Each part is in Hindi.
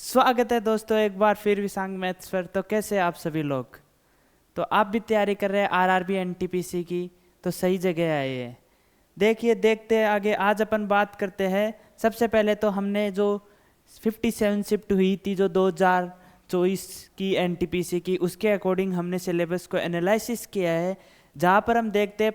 स्वागत है दोस्तों एक बार फिर विशांग मैथ्स पर। तो कैसे आप सभी लोग? तो आप भी तैयारी कर रहे हैं आरआरबी एनटीपीसी की, तो सही जगह आए हैं। देखिए देखते हैं आगे। आज अपन बात करते हैं। सबसे पहले तो हमने जो 57 शिफ्ट हुई थी जो 2024 की एनटीपीसी की, उसके अकॉर्डिंग हमने सिलेबस को एनालिसिस किया है, जहाँ पर हम देखते हैं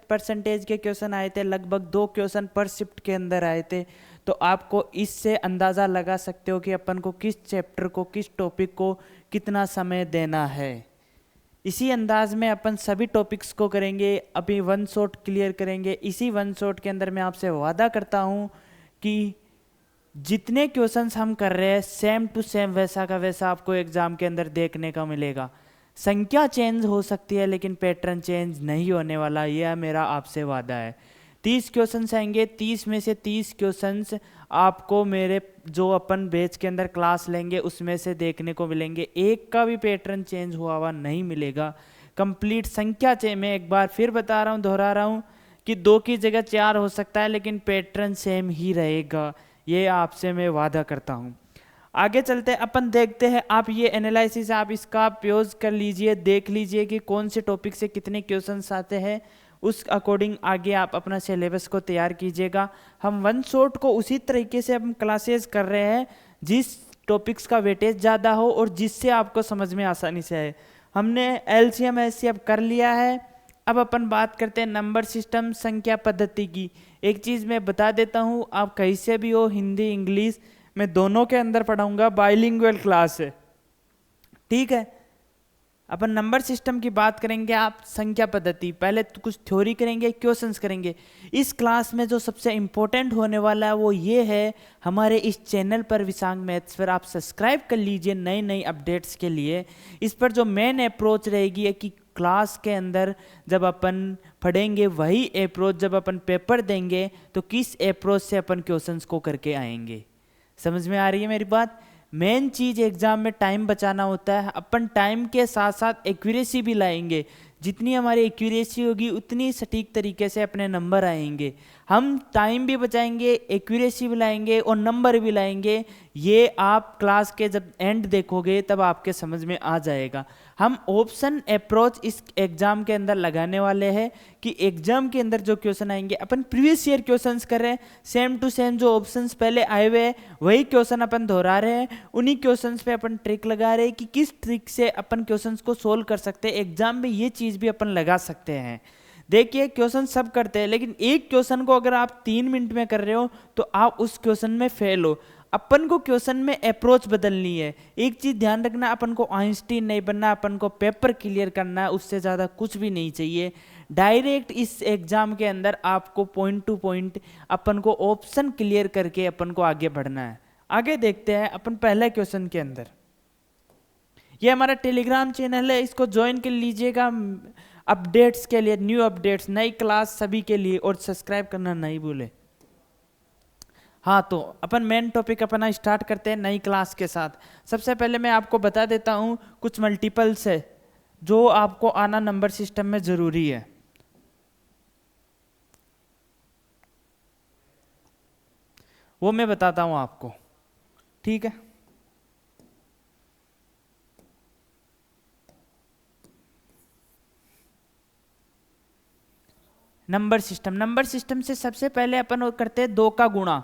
परसेंटेज के क्वेश्चन आए थे। लगभग 2 क्वेश्चन पर शिफ्ट के अंदर आए थे। तो आपको इससे अंदाज़ा लगा सकते हो कि अपन को किस चैप्टर को, किस टॉपिक को कितना समय देना है। इसी अंदाज में अपन सभी टॉपिक्स को करेंगे, अभी वन शॉट क्लियर करेंगे। इसी वन शॉट के अंदर मैं आपसे वादा करता हूँ कि जितने क्वेश्चंस हम कर रहे हैं सेम टू सेम वैसा का वैसा आपको एग्जाम के अंदर देखने का मिलेगा। संख्या चेंज हो सकती है लेकिन पैटर्न चेंज नहीं होने वाला, यह मेरा आपसे वादा है। 30 क्वेश्चंस आएंगे, 30 में से 30 क्वेश्चंस आपको मेरे जो अपन बैच के अंदर क्लास लेंगे उसमें से देखने को मिलेंगे। एक का भी पैटर्न चेंज हुआ हुआ नहीं मिलेगा। कंप्लीट संख्या चेंज, मैं एक बार फिर बता रहा हूँ, दोहरा रहा हूँ कि 2 की जगह 4 हो सकता है लेकिन पैटर्न सेम ही रहेगा। ये आपसे मैं वादा करता हूँ। आगे चलते हैं, अपन देखते हैं। आप ये एनालिसिस आप इसका उपयोग कर लीजिए, देख लीजिए कि कौन से टॉपिक से कितने क्वेश्चंस आते हैं, उस अकॉर्डिंग आगे आप अपना सिलेबस को तैयार कीजिएगा। हम वन शॉट को उसी तरीके से हम क्लासेस कर रहे हैं जिस टॉपिक्स का वेटेज ज़्यादा हो और जिससे आपको समझ में आसानी से आए। हमने एलसीएम एचसीएफ कर लिया है। अब अपन बात करते हैं नंबर सिस्टम, संख्या पद्धति की। एक चीज़ मैं बता देता हूँ, आप कहीं से भी हो, हिंदी इंग्लिश मैं दोनों के अंदर पढ़ाऊंगा, बाइलिंगुअल क्लास है, ठीक है। अपन नंबर सिस्टम की बात करेंगे, आप संख्या पद्धति, पहले तो कुछ थ्योरी करेंगे, क्वेश्चंस करेंगे। इस क्लास में जो सबसे इम्पोर्टेंट होने वाला है वो ये है, हमारे इस चैनल पर विशांग मैथ्स पर आप सब्सक्राइब कर लीजिए नई नई अपडेट्स के लिए। इस पर जो मेन अप्रोच रहेगी है कि क्लास के अंदर जब अपन पढ़ेंगे वही अप्रोच जब अपन पेपर देंगे तो किस अप्रोच से अपन क्वेश्चंस को करके आएंगे। समझ में आ रही है मेरी बात? मेन चीज एग्जाम में टाइम बचाना होता है। अपन टाइम के साथ साथ एक्यूरेसी भी लाएंगे। जितनी हमारी एक्यूरेसी होगी उतनी सटीक तरीके से अपने नंबर आएंगे। हम टाइम भी बचाएंगे, एक्यूरेसी भी लाएंगे और नंबर भी लाएंगे। ये आप क्लास के जब एंड देखोगे तब आपके समझ में आ जाएगा। हम ऑप्शन अप्रोच इस एग्जाम के अंदर लगाने वाले हैं कि एग्जाम के अंदर जो क्वेश्चन आएंगे अपन प्रीवियस ईयर क्वेश्चंस कर रहे हैं, सेम टू सेम जो ऑप्शंस पहले आए हुए हैं वही क्वेश्चन अपन दोहरा रहे हैं। उन्हीं क्वेश्चंस पे अपन ट्रिक लगा रहे हैं कि किस ट्रिक से अपन क्वेश्चंस को सोल्व कर सकते हैं। एग्जाम में ये चीज़ भी अपन लगा सकते हैं। देखिए क्वेश्चन सब करते हैं लेकिन एक क्वेश्चन को अगर आप 3 मिनट में कर रहे हो तो आप उस क्वेश्चन में फेल हो। अपन को क्वेश्चन में अप्रोच बदलनी है। एक चीज ध्यान रखना, अपन को आइंस्टीन नहीं बनना, अपन को पेपर क्लियर करना है, उससे ज्यादा कुछ भी नहीं चाहिए। डायरेक्ट इस एग्जाम के अंदर आपको पॉइंट टू पॉइंट अपन को ऑप्शन क्लियर करके अपन को आगे बढ़ना है। आगे देखते हैं अपन पहले क्वेश्चन के अंदर। ये हमारा टेलीग्राम चैनल है, इसको ज्वाइन कर लीजिएगा अपडेट्स के लिए, न्यू अपडेट्स, नई क्लास सभी के लिए, और सब्सक्राइब करना नहीं भूले। हाँ, तो अपन मेन टॉपिक अपना स्टार्ट करते हैं नई क्लास के साथ। सबसे पहले मैं आपको बता देता हूँ कुछ मल्टीपल्स है जो आपको आना नंबर सिस्टम में जरूरी है। वो मैं बताता हूँ आपको, ठीक है। नंबर सिस्टम से सबसे पहले अपन करते हैं 2 का गुणा।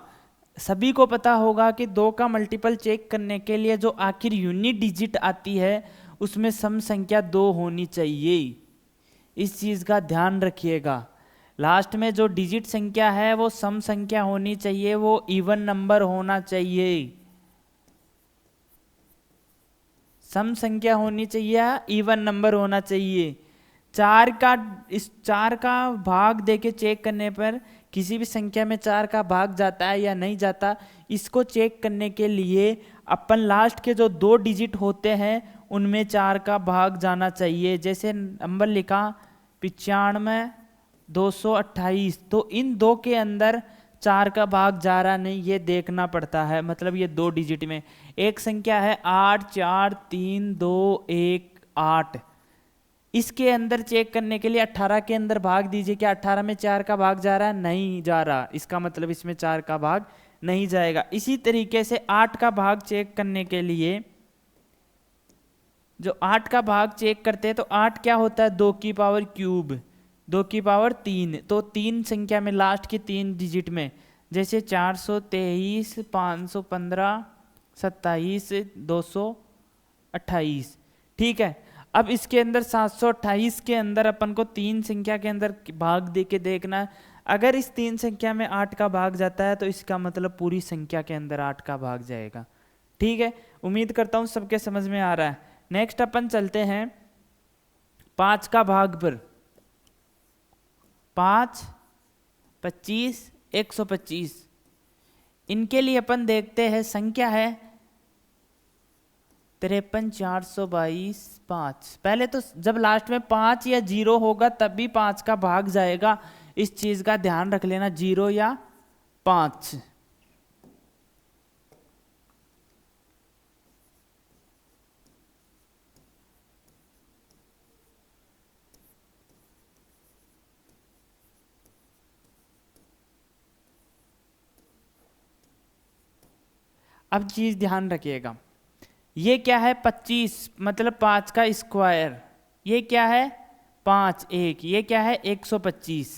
सभी को पता होगा कि 2 का मल्टीपल चेक करने के लिए जो आखिर यूनिट डिजिट आती है उसमें सम संख्या 2 होनी चाहिए। इस चीज का ध्यान रखिएगा। लास्ट में जो डिजिट संख्या है वो सम संख्या होनी चाहिए, वो इवन नंबर होना चाहिए। सम संख्या होनी चाहिए, इवन नंबर होना चाहिए। 4 का भाग देके चेक करने पर किसी भी संख्या में 4 का भाग जाता है या नहीं जाता, इसको चेक करने के लिए अपन लास्ट के जो 2 डिजिट होते हैं उनमें 4 का भाग जाना चाहिए। जैसे नंबर लिखा 95 228, तो इन 2 के अंदर 4 का भाग जा रहा नहीं, ये देखना पड़ता है। मतलब ये 2 डिजिट में एक संख्या है 8 4 3 2 1 8, इसके अंदर चेक करने के लिए 18 के अंदर भाग दीजिए। क्या 18 में 4 का भाग जा रहा है? नहीं जा रहा, इसका मतलब इसमें 4 का भाग नहीं जाएगा। इसी तरीके से 8 का भाग चेक करने के लिए, जो 8 का भाग चेक करते हैं तो 8 क्या होता है, 2 की पावर क्यूब, 2 की पावर 3। तो 3 संख्या में लास्ट की 3 डिजिट में, जैसे 423, 515, 27, 228, ठीक है। अब इसके अंदर 728 के अंदर अपन को 3 संख्या के अंदर भाग दे के देखना है। अगर इस 3 संख्या में 8 का भाग जाता है तो इसका मतलब पूरी संख्या के अंदर 8 का भाग जाएगा, ठीक है। उम्मीद करता हूं सबके समझ में आ रहा है। नेक्स्ट अपन चलते हैं 5 का भाग पर। 5, 25, 125, इनके लिए अपन देखते हैं संख्या है 53, 422, 5। पहले तो जब लास्ट में 5 या 0 होगा तब भी 5 का भाग जाएगा, इस चीज का ध्यान रख लेना, 0 या 5। अब चीज ध्यान रखिएगा, ये क्या है 25, मतलब 5 का स्क्वायर। ये क्या है 5, 1, ये क्या है 125।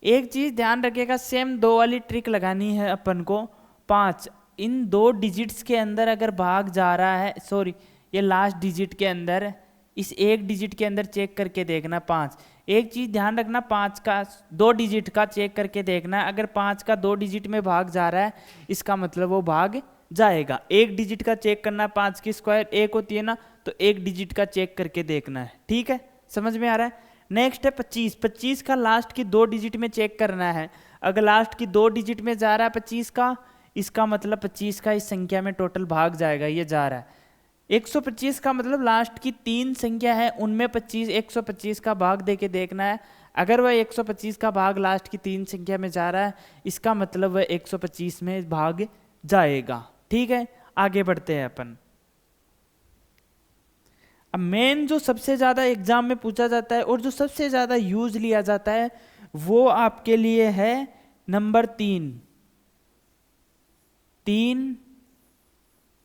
एक चीज ध्यान रखिएगा, सेम 2 वाली ट्रिक लगानी है अपन को। 5 इन 2 डिजिट्स के अंदर अगर भाग जा रहा है, सॉरी ये लास्ट डिजिट के अंदर, इस एक डिजिट के अंदर चेक करके देखना 5। एक चीज ध्यान रखना, 5 का 2 डिजिट का चेक करके देखना, अगर 5 का 2 डिजिट में भाग जा रहा है इसका मतलब वो भाग जाएगा। एक डिजिट का चेक करना, 5 की स्क्वायर 1 होती है ना, तो एक डिजिट का चेक करके देखना है, ठीक है, समझ में आ रहा है। नेक्स्ट है 25। 25 का लास्ट की 2 डिजिट में चेक करना है, अगर लास्ट की 2 डिजिट में जा रहा है 25 का, इसका मतलब 25 का इस संख्या में टोटल भाग जाएगा, ये जा रहा है। 125 का मतलब लास्ट की 3 संख्या है उनमें 25, 125 का भाग देके देखना है, अगर वह 125 का भाग लास्ट की 3 संख्या में जा रहा है इसका मतलब वह 125 में भाग जाएगा, ठीक है। आगे बढ़ते हैं अपन। अब मेन जो सबसे ज्यादा एग्जाम में पूछा जाता है और जो सबसे ज्यादा यूज लिया जाता है वो आपके लिए है नंबर 3, 3,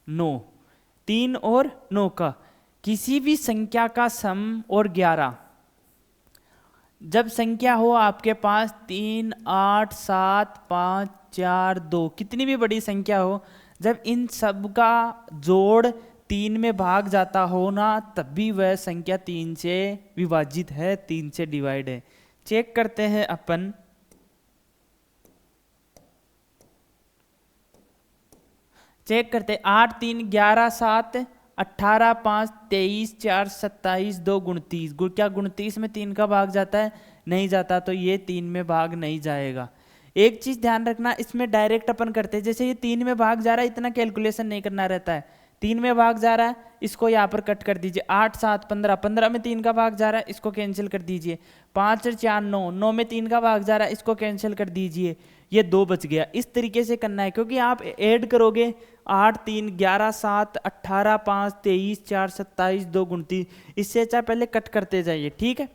9। 3 और 9 का किसी भी संख्या का सम और 11, जब संख्या हो आपके पास 3, 8, 7, 5, 4, 2, कितनी भी बड़ी संख्या हो, जब इन सब का जोड़ 3 में भाग जाता हो ना, तब भी वह संख्या 3 से विभाजित है, 3 से डिवाइड है। चेक करते हैं अपन। चेक करते 8, 3, 11, 7, 18, 5, 23, 4, 27, 2, 29। क्या 29 में 3 का भाग जाता है? नहीं जाता, तो ये 3 में भाग नहीं जाएगा। एक चीज ध्यान रखना, इसमें डायरेक्ट अपन करते हैं, जैसे ये 3 में भाग जा रहा है, इतना कैलकुलेशन नहीं करना रहता है। 3 में भाग जा रहा है, इसको यहाँ पर कट कर दीजिए। 8, 7, 15, 15 में 3 का भाग जा रहा है, इसको कैंसिल कर दीजिए। 5 और 4, 9, 9 में 3 का भाग जा रहा है, इसको कैंसिल कर दीजिए। ये 2 बच गया। इस तरीके से करना है, क्योंकि आप ऐड करोगे 8, 3, 11, 7, 18, 5, 23, 4, 27, 2, 29, इससे अच्छा पहले कट करते जाइए, ठीक है।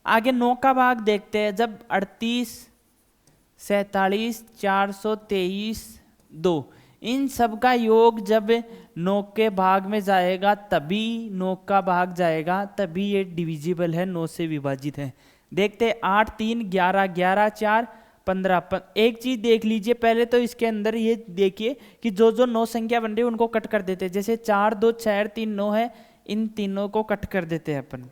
आगे 9 का भाग देखते हैं। जब 38, 47, 423, 2, इन सब का योग जब 9 के भाग में जाएगा तभी 9 का भाग जाएगा, तभी ये डिविजिबल है, 9 से विभाजित है। देखते 8, 3, 11, 11, 4, 15। एक चीज देख लीजिए पहले, तो इसके अंदर ये देखिए कि जो जो 9 संख्या बन रही है उनको कट कर देते हैं। जैसे 4, 2, 6, 3, 9 है, इन तीनों को कट कर देते हैं अपन,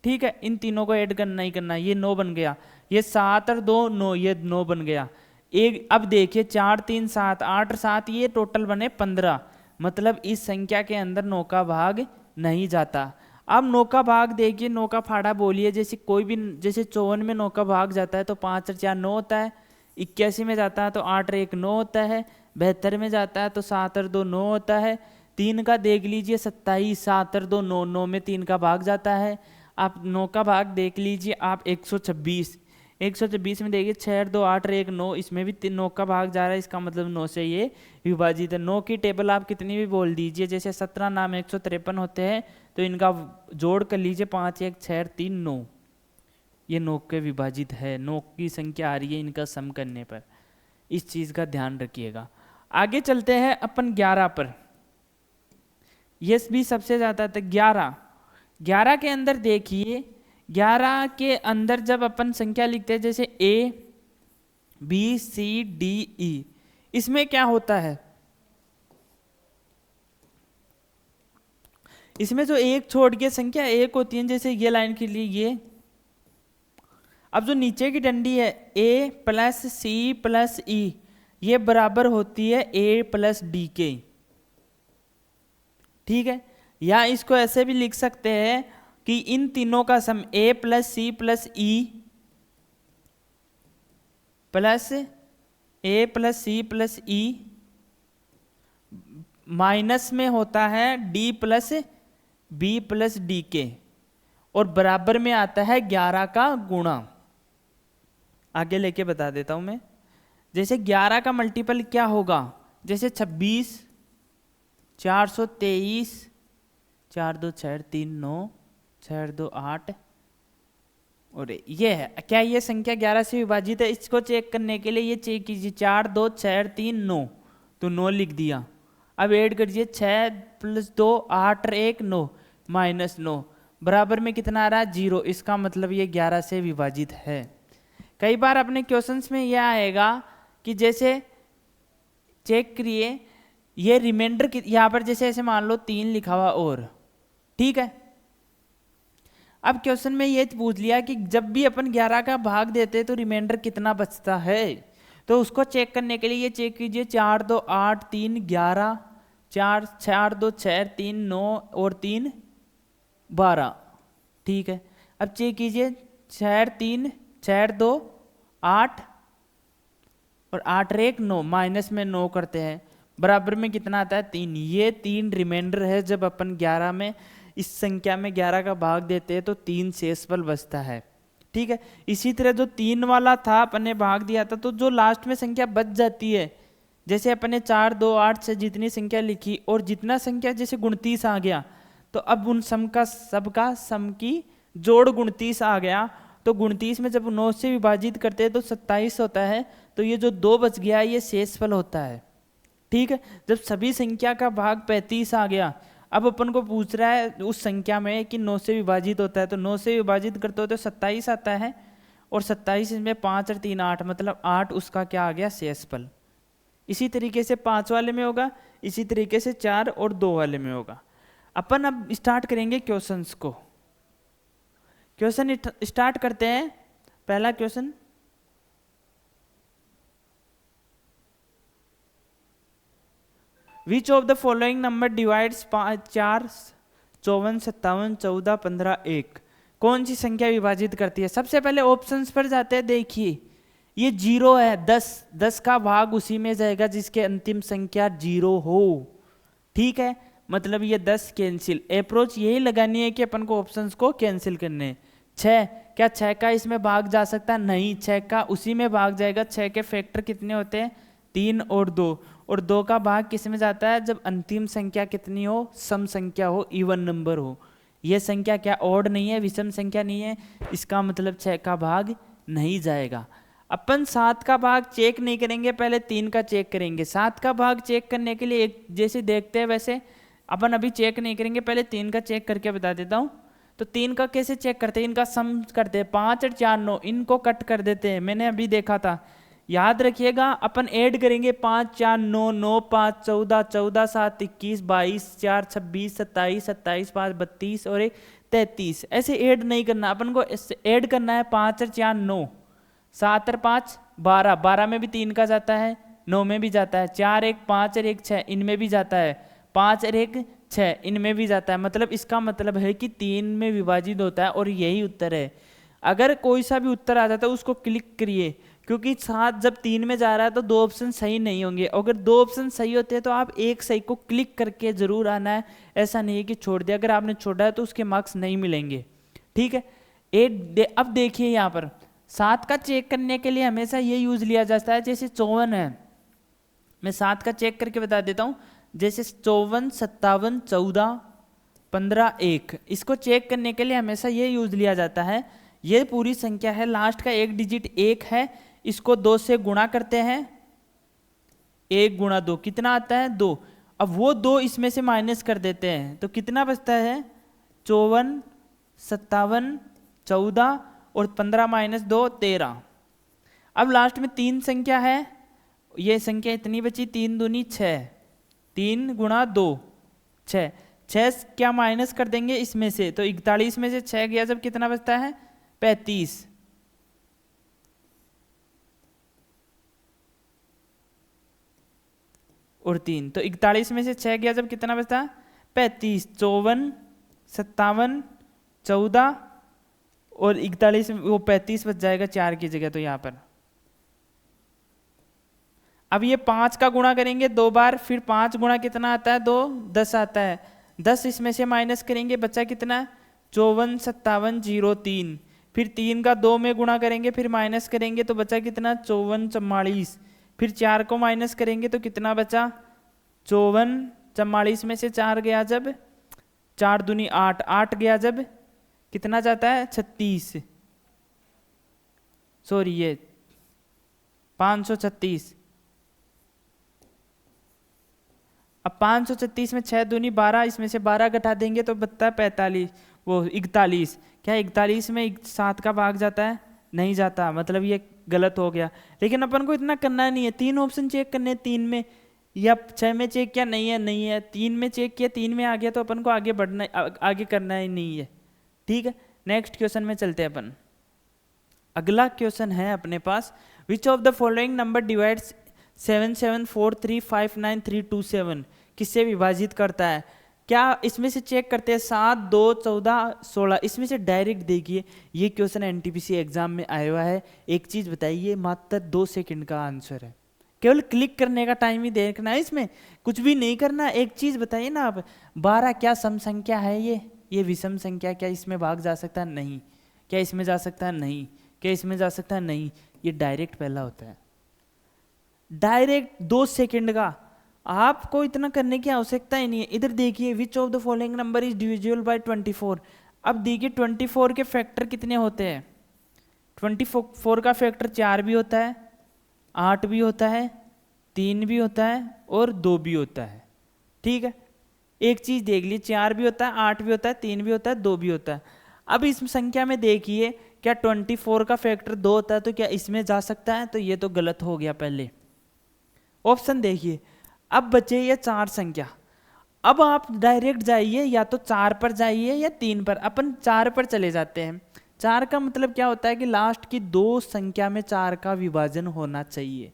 ठीक है। इन तीनों को ऐड करना ही करना, ये 9 बन गया। ये 7 और 2, 9, ये 9 बन गया। एक अब देखिए 4, 3, 7, 8 और 7, ये टोटल बने 15। मतलब इस संख्या के अंदर 9 का भाग नहीं जाता। अब 9 का भाग देखिए, 9 का फाड़ा बोलिए, जैसे कोई भी, जैसे 54 में 9 का भाग जाता है तो 5 और 4 9 होता है। 81 में जाता है तो 8 और 1 9 होता है। 72 में जाता है तो 7 और 2 9 होता है। 3 का देख लीजिए 27, 7 और 2 9, 9 में 3 का भाग जाता है। आप 9 का भाग देख लीजिए आप 126, 126 में देखिए 6 और 2 8 और 1 9, इसमें भी 9 का भाग जा रहा है, इसका मतलब 9 से ये विभाजित है। 9 की टेबल आप कितनी भी बोल दीजिए, जैसे 17 नाम 153 होते हैं तो इनका जोड़ कर लीजिए 5, 1, 6 और 3 9, ये 9 के विभाजित है। 9 की संख्या आ रही है इनका सम करने पर, इस चीज का ध्यान रखिएगा। आगे चलते हैं अपन 11 पर। ये भी सबसे ज्यादा था 11। 11 के अंदर देखिए, 11 के अंदर जब अपन संख्या लिखते हैं जैसे A B C D E, इसमें क्या होता है, इसमें जो एक छोड़ के संख्या एक होती है, जैसे ये लाइन के लिए ये, अब जो नीचे की डंडी है A plus C plus E, ये बराबर होती है A प्लस D के, ठीक है। या इसको ऐसे भी लिख सकते हैं कि इन तीनों का सम A plus C plus E plus A plus C plus E minus में होता है D plus B plus D के, और बराबर में आता है 11 का गुणा। आगे लेके बता देता हूं मैं। जैसे 11 का मल्टीपल क्या होगा, जैसे 26, 423, 4 2 6 3 9, 6 2 8, और ये है क्या, ये संख्या 11 से विभाजित है। इसको चेक करने के लिए ये चेक कीजिए, 4 2 6 3 9, तो 9 लिख दिया। अब ऐड करिए 6 प्लस 2 8 और 1 9 माइनस 9, बराबर में कितना आ रहा है 0। इसका मतलब ये 11 से विभाजित है। कई बार अपने क्वेश्चंस में यह आएगा कि जैसे चेक करिए ये रिमाइंडर, यहां पर जैसे ऐसे मान लो 3 लिखा हुआ और, ठीक है। अब क्वेश्चन में ये पूछ लिया कि जब भी अपन 11 का भाग देते हैं तो रिमाइंडर कितना बचता है, तो उसको चेक करने के लिए ये चेक कीजिए 4 2 8 3 11, 4 2 6 3 9 और 3 12, ठीक है। अब चेक कीजिए 6 3 6 2 8 और 8 और 1 9, माइनस में 9 करते हैं, बराबर में कितना आता है 3। ये 3 रिमाइंडर है। जब अपन 11 में इस संख्या में 11 का भाग देते हैं तो 3 शेषफल बचता है, ठीक है। इसी तरह जो 3 वाला था अपने भाग दिया था, तो जो लास्ट में संख्या बच जाती है, जैसे अपने 4 2 8 से जितनी संख्या लिखी और जितना संख्या जैसे 29 आ गया, तो अब उन सबका सम की जोड़ 29 आ गया। तो 29 में जब 9 से विभाजित करते हैं तो 27 होता है, तो ये जो 2 बच गया ये शेषफल होता है, ठीक है। जब सभी संख्या का भाग 35 आ गया, अब अपन को पूछ रहा है उस संख्या में कि 9 से विभाजित होता है, तो 9 से विभाजित करते हो तो 27 आता है, और 27 इसमें 5 और 3 8, मतलब 8 उसका क्या आ गया शेषफल। इसी तरीके से 5 वाले में होगा, इसी तरीके से 4 और 2 वाले में होगा। अपन अब स्टार्ट करेंगे क्वेश्चंस को। क्वेश्चन स्टार्ट करते हैं। पहला question, which of the following number divides 4 54 57 14 15 1, कौन सी संख्या विभाजित करती है। सबसे पहले ऑप्शंस पर जाते हैं। देखिए ये 0 है, 10 का भाग उसी में जाएगा जिसके अंतिम संख्या 0 हो, ठीक है। मतलब ये 10 कैंसिल। अप्रोच यही लगानी है कि अपन को ऑप्शंस को कैंसिल करने। 6, क्या 6 का इसमें भाग जा सकता है, नहीं, 6 का उसी में भाग जाएगा। 6 के फैक्टर कितने होते हैं 3 और 2, और 2 का भाग किस में जाता है जब अंतिम संख्या कितनी हो, सम संख्या हो, इवन नंबर हो। यह संख्या क्या ऑड नहीं है, विषम संख्या नहीं है, इसका मतलब 6 का भाग नहीं जाएगा। अपन 7 का भाग चेक नहीं करेंगे, पहले 3 का चेक करेंगे। 7 का भाग चेक करने के लिए एक जैसे देखते हैं वैसे अपन अभी चेक नहीं करेंगे, पहले 3 का चेक करके बता देता हूँ। तो 3 का कैसे चेक करते हैं, इनका सम करते हैं, 5 और 4 9, इनको कट कर देते हैं, मैंने अभी देखा था, याद रखिएगा। अपन ऐड करेंगे 5 4 9 9 5 14 14 7 21 22 4 26 27 27 5 32 और 1 33, ऐसे ऐड नहीं करना, अपन को ऐड करना है 5 और 4 9, 7 और 5 12, 12 में भी 3 का जाता है, 9 में भी जाता है, 4 1 5 और 1 6 इनमें भी जाता है, 5 और 1 6 इनमें भी जाता है। मतलब इसका मतलब है कि 3 में विभाजित होता है और यही उत्तर है। अगर कोई सा भी उत्तर आ जाता है उसको क्लिक करिए, क्योंकि 7 जब 3 में जा रहा है तो 2 ऑप्शन सही नहीं होंगे। अगर 2 ऑप्शन सही होते हैं तो आप एक सही को क्लिक करके जरूर आना है, ऐसा नहीं है कि छोड़ दिया। अगर आपने छोड़ा है तो उसके मार्क्स नहीं मिलेंगे, ठीक है। अब देखिए यहाँ पर 7 का चेक करने के लिए हमेशा ये यूज लिया जाता है। जैसे 54 है, मैं 7 का चेक करके बता देता हूँ। जैसे 54 57 14 15 1, इसको चेक करने के लिए हमेशा ये यूज लिया जाता है। ये पूरी संख्या है, लास्ट का एक डिजिट 1 है, इसको 2 से गुणा करते हैं, 1 गुणा 2 कितना आता है 2। अब वो 2 इसमें से माइनस कर देते हैं तो कितना बचता है 54, 57, 14 और 15 माइनस 2 13। अब लास्ट में 3 संख्या है, ये संख्या इतनी बची 3 दूनी 6, 3 गुणा 2 6, 6 क्या माइनस कर देंगे इसमें से तो 41 में से 6 गया जब कितना बचता है 35। और 3 तो 41 में से 6 गया जब कितना बचता 35, 54, 57, 14 और 41 में वो 35 बच जाएगा 4 की जगह तो यहाँ पर। अब ये 5 का गुणा करेंगे 2 बार, फिर 5 गुणा कितना आता है 2 10 आता है, 10 इसमें से माइनस करेंगे बच्चा कितना 54, 57, 0 3, फिर 3 का 2 में गुणा करेंगे फिर माइनस करेंगे तो बचा कितना 54, 44, फिर 4 को माइनस करेंगे तो कितना बचा 54, 44 में से 4 गया जब 4 दूनी 8, 8 गया जब कितना जाता है 36, सॉरी ये 536। अब 536 में 6 दूनी 12, इसमें से 12 घटा देंगे तो बचता है 45, वो 41। क्या 41 में 7 का भाग जाता है नहीं जाता, मतलब ये गलत हो गया। लेकिन अपन को इतना करना नहीं है, 3 ऑप्शन चेक करने 3 में या 6 में चेक किया नहीं है, नहीं है 3 में चेक किया 3 में आ गया तो अपन को आगे बढ़ना आगे करना ही नहीं है। ठीक है, नेक्स्ट क्वेश्चन में चलते हैं अपन। अगला क्वेश्चन है अपने पास, which of the following number divides 774359 किससे विभाजित करता है। क्या इसमें से चेक करते हैं 7, 2, 14, 16, इसमें से डायरेक्ट देखिए ये क्वेश्चन एनटीपीसी एग्जाम में आया हुआ है। एक चीज बताइए, मात्र 2 सेकंड का आंसर है, केवल क्लिक करने का टाइम ही देखना है, इसमें कुछ भी नहीं करना। एक चीज बताइए ना आप, 12 क्या सम संख्या है ये विषम संख्या, क्या इसमें भाग जा सकता है नहीं, क्या इसमें जा सकता है नहीं, क्या इसमें जा सकता है नहीं, ये डायरेक्ट पहला होता है, डायरेक्ट 2 सेकंड का, आपको इतना करने की आवश्यकता ही नहीं है। इधर देखिए, विच of the following number is divisible bye 24। अब देखिए 24 के फैक्टर कितने होते हैं, 24 का फैक्टर 4 भी होता है, 8 भी होता है, 3 भी होता है और 2 भी होता है। ठीक है, एक चीज देख लीजिए, 4 भी होता है, 8 भी होता है, 3 भी होता है, 2 भी होता है। अब इस संख्या में देखिए, क्या 24 का फैक्टर 2 होता है तो क्या इसमें जा सकता है, तो ये तो गलत हो गया। पहले ऑप्शन देखिए, अब बचे ये 4 संख्या। अब आप डायरेक्ट जाइए, या तो 4 पर जाइए या 3 पर। अपन 4 पर चले जाते हैं। 4 का मतलब क्या होता है कि लास्ट की 2 संख्या में 4 का विभाजन होना चाहिए।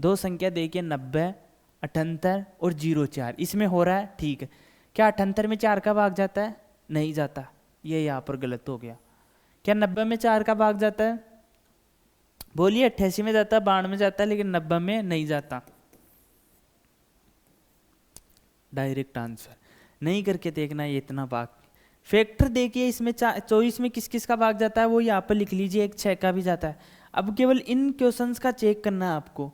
2 संख्या देखिए 90, 78 और 04, इसमें हो रहा है। ठीक है, क्या 78 में 4 का भाग जाता है, नहीं जाता, ये यहाँ पर गलत हो गया। क्या 90 में 4 का भाग जाता है, बोलिए 88 में जाता है, 92 में जाता है, लेकिन 90 में नहीं जाता। डायरेक्ट आंसर नहीं करके देखना, ये इतना भाग। फैक्टर देखिए, इसमें 24 में किस किस का भाग जाता है वो यहाँ पर लिख लीजिए, एक 6 का भी जाता है। अब केवल इन क्वेश्चंस का चेक करना है आपको।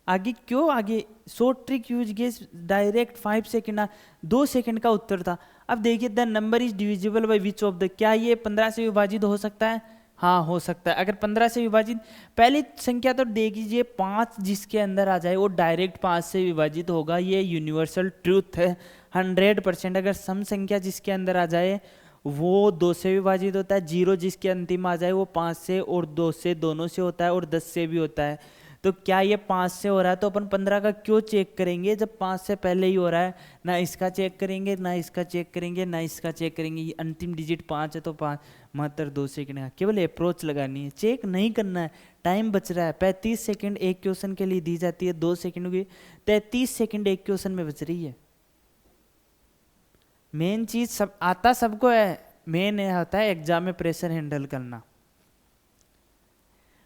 आगे क्यों आगे short trick use guess, direct 5 second 2 second का उत्तर था। अब देखिए, the number is divisible by which of the, क्या ये 15 से विभाजित हो सकता है, हाँ हो सकता है। अगर 15 से विभाजित, पहली संख्या तो देख लीजिए 5 जिसके अंदर आ जाए वो डायरेक्ट 5 से विभाजित होगा, ये यूनिवर्सल ट्रूथ है 100%। अगर सम संख्या जिसके अंदर आ जाए वो 2 से विभाजित होता है, 0 जिसके अंतिम आ जाए वो 5 से और 2 से दोनों से होता है और 10 से भी होता है। तो क्या ये 5 से हो रहा है, तो अपन 15 का क्यों चेक करेंगे जब 5 से पहले ही हो रहा है। ना इसका चेक करेंगे, ना इसका चेक करेंगे, ना इसका चेक करेंगे, ये अंतिम डिजिट 5 है तो 5, मात्र 2 सेकंड का केवल अप्रोच लगानी है, चेक नहीं करना है। टाइम बच रहा है, 35 सेकंड एक क्वेश्चन के लिए दी जाती है, 2 सेकंड की 33 सेकंड एक क्वेश्चन में बच रही है। मेन चीज सब आता सबको है, मेन होता है एग्जाम में प्रेशर हैंडल करना।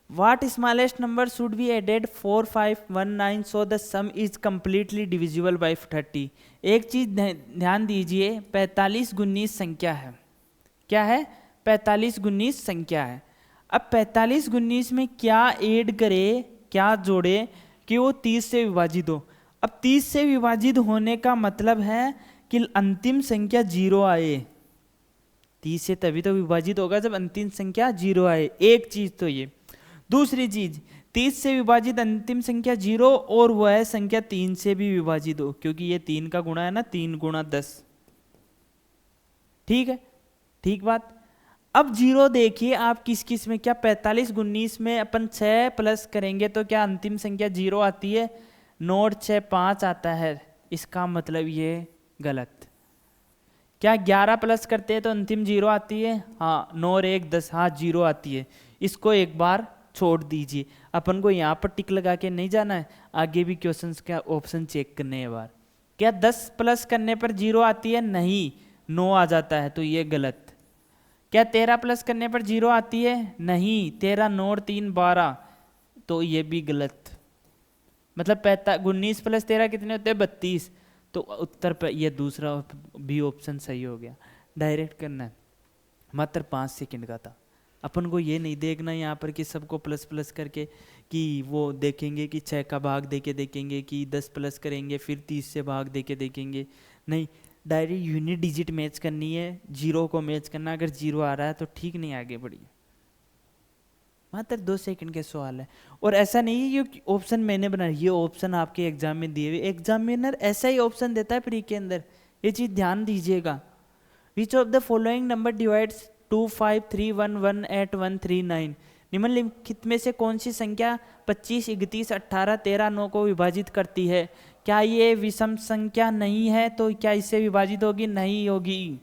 What smallest number should be added 4519 so the sum is completely divisible by 30। एक चीज ध्यान दीजिए, 45 19 संख्या है, क्या है 45 19 संख्या है। अब 45 19 में क्या ऐड करे, क्या जोड़े कि वो 30 से विभाजित हो। अब 30 से विभाजित होने का मतलब है कि अंतिम संख्या 0 आए, 30 से तभी तो विभाजित होगा जब अंतिम संख्या 0 आए। एक चीज तो ये, दूसरी चीज 30 से विभाजित अंतिम संख्या 0 और वह संख्या 3 से भी विभाजित हो, क्योंकि ये 3 का गुणा है ना, 3 गुणा 10। ठीक है, ठीक बात। अब 0 देखिए आप किस किस में, क्या 45 19 में अपन 6 प्लस करेंगे तो क्या अंतिम संख्या 0 आती है? नोट 6 5 आता है, इसका मतलब ये गलत। क्या 11 प्लस करते हैं तो अंतिम 0 आती है? हाँ, 9 और 1 10, हाँ 0 आती है। इसको एक बार छोड़ दीजिए, अपन को यहाँ पर टिक लगा के नहीं जाना है, आगे भी क्वेश्चंस का ऑप्शन चेक करने हैं बार। क्या 10 प्लस करने पर 0 आती है? नहीं, 9 आ जाता है, तो ये गलत। क्या 13 प्लस करने पर 0 आती है? नहीं, 13 9 और 3 12, तो ये भी गलत। मतलब 19 प्लस 13 कितने होते हैं? 32, तो उत्तर पर ये दूसरा भी ऑप्शन सही हो गया। डायरेक्ट करना है, मात्र 5 सेकंड का था। अपन को ये नहीं देखना यहाँ पर कि सबको प्लस प्लस करके, कि वो देखेंगे कि 6 का भाग देके देखेंगे, कि 10 प्लस करेंगे फिर 30 से भाग देके देखेंगे, नहीं, डायरेक्ट यूनिट डिजिट मैच करनी है, 0 को मैच करना। अगर 0 आ रहा है तो ठीक, नहीं आगे बढ़िए। मात्र 2 सेकंड के सवाल है। और ऐसा नहीं है ये ऑप्शन मैंने बनाया, ये ऑप्शन आपके एग्जाम में दिए हुए, एग्जामिनर ऐसा ही ऑप्शन देता है प्री के अंदर, ये चीज ध्यान दीजिएगा। विच of the following number divides 2 5 3 1 1 8 1 3 9? निम्नलिखित में से कौन सी संख्या 25 31 18 13 9 को विभाजित करती है? क्या ये विषम संख्या नहीं है तो क्या इससे विभाजित होगी? नहीं होगी।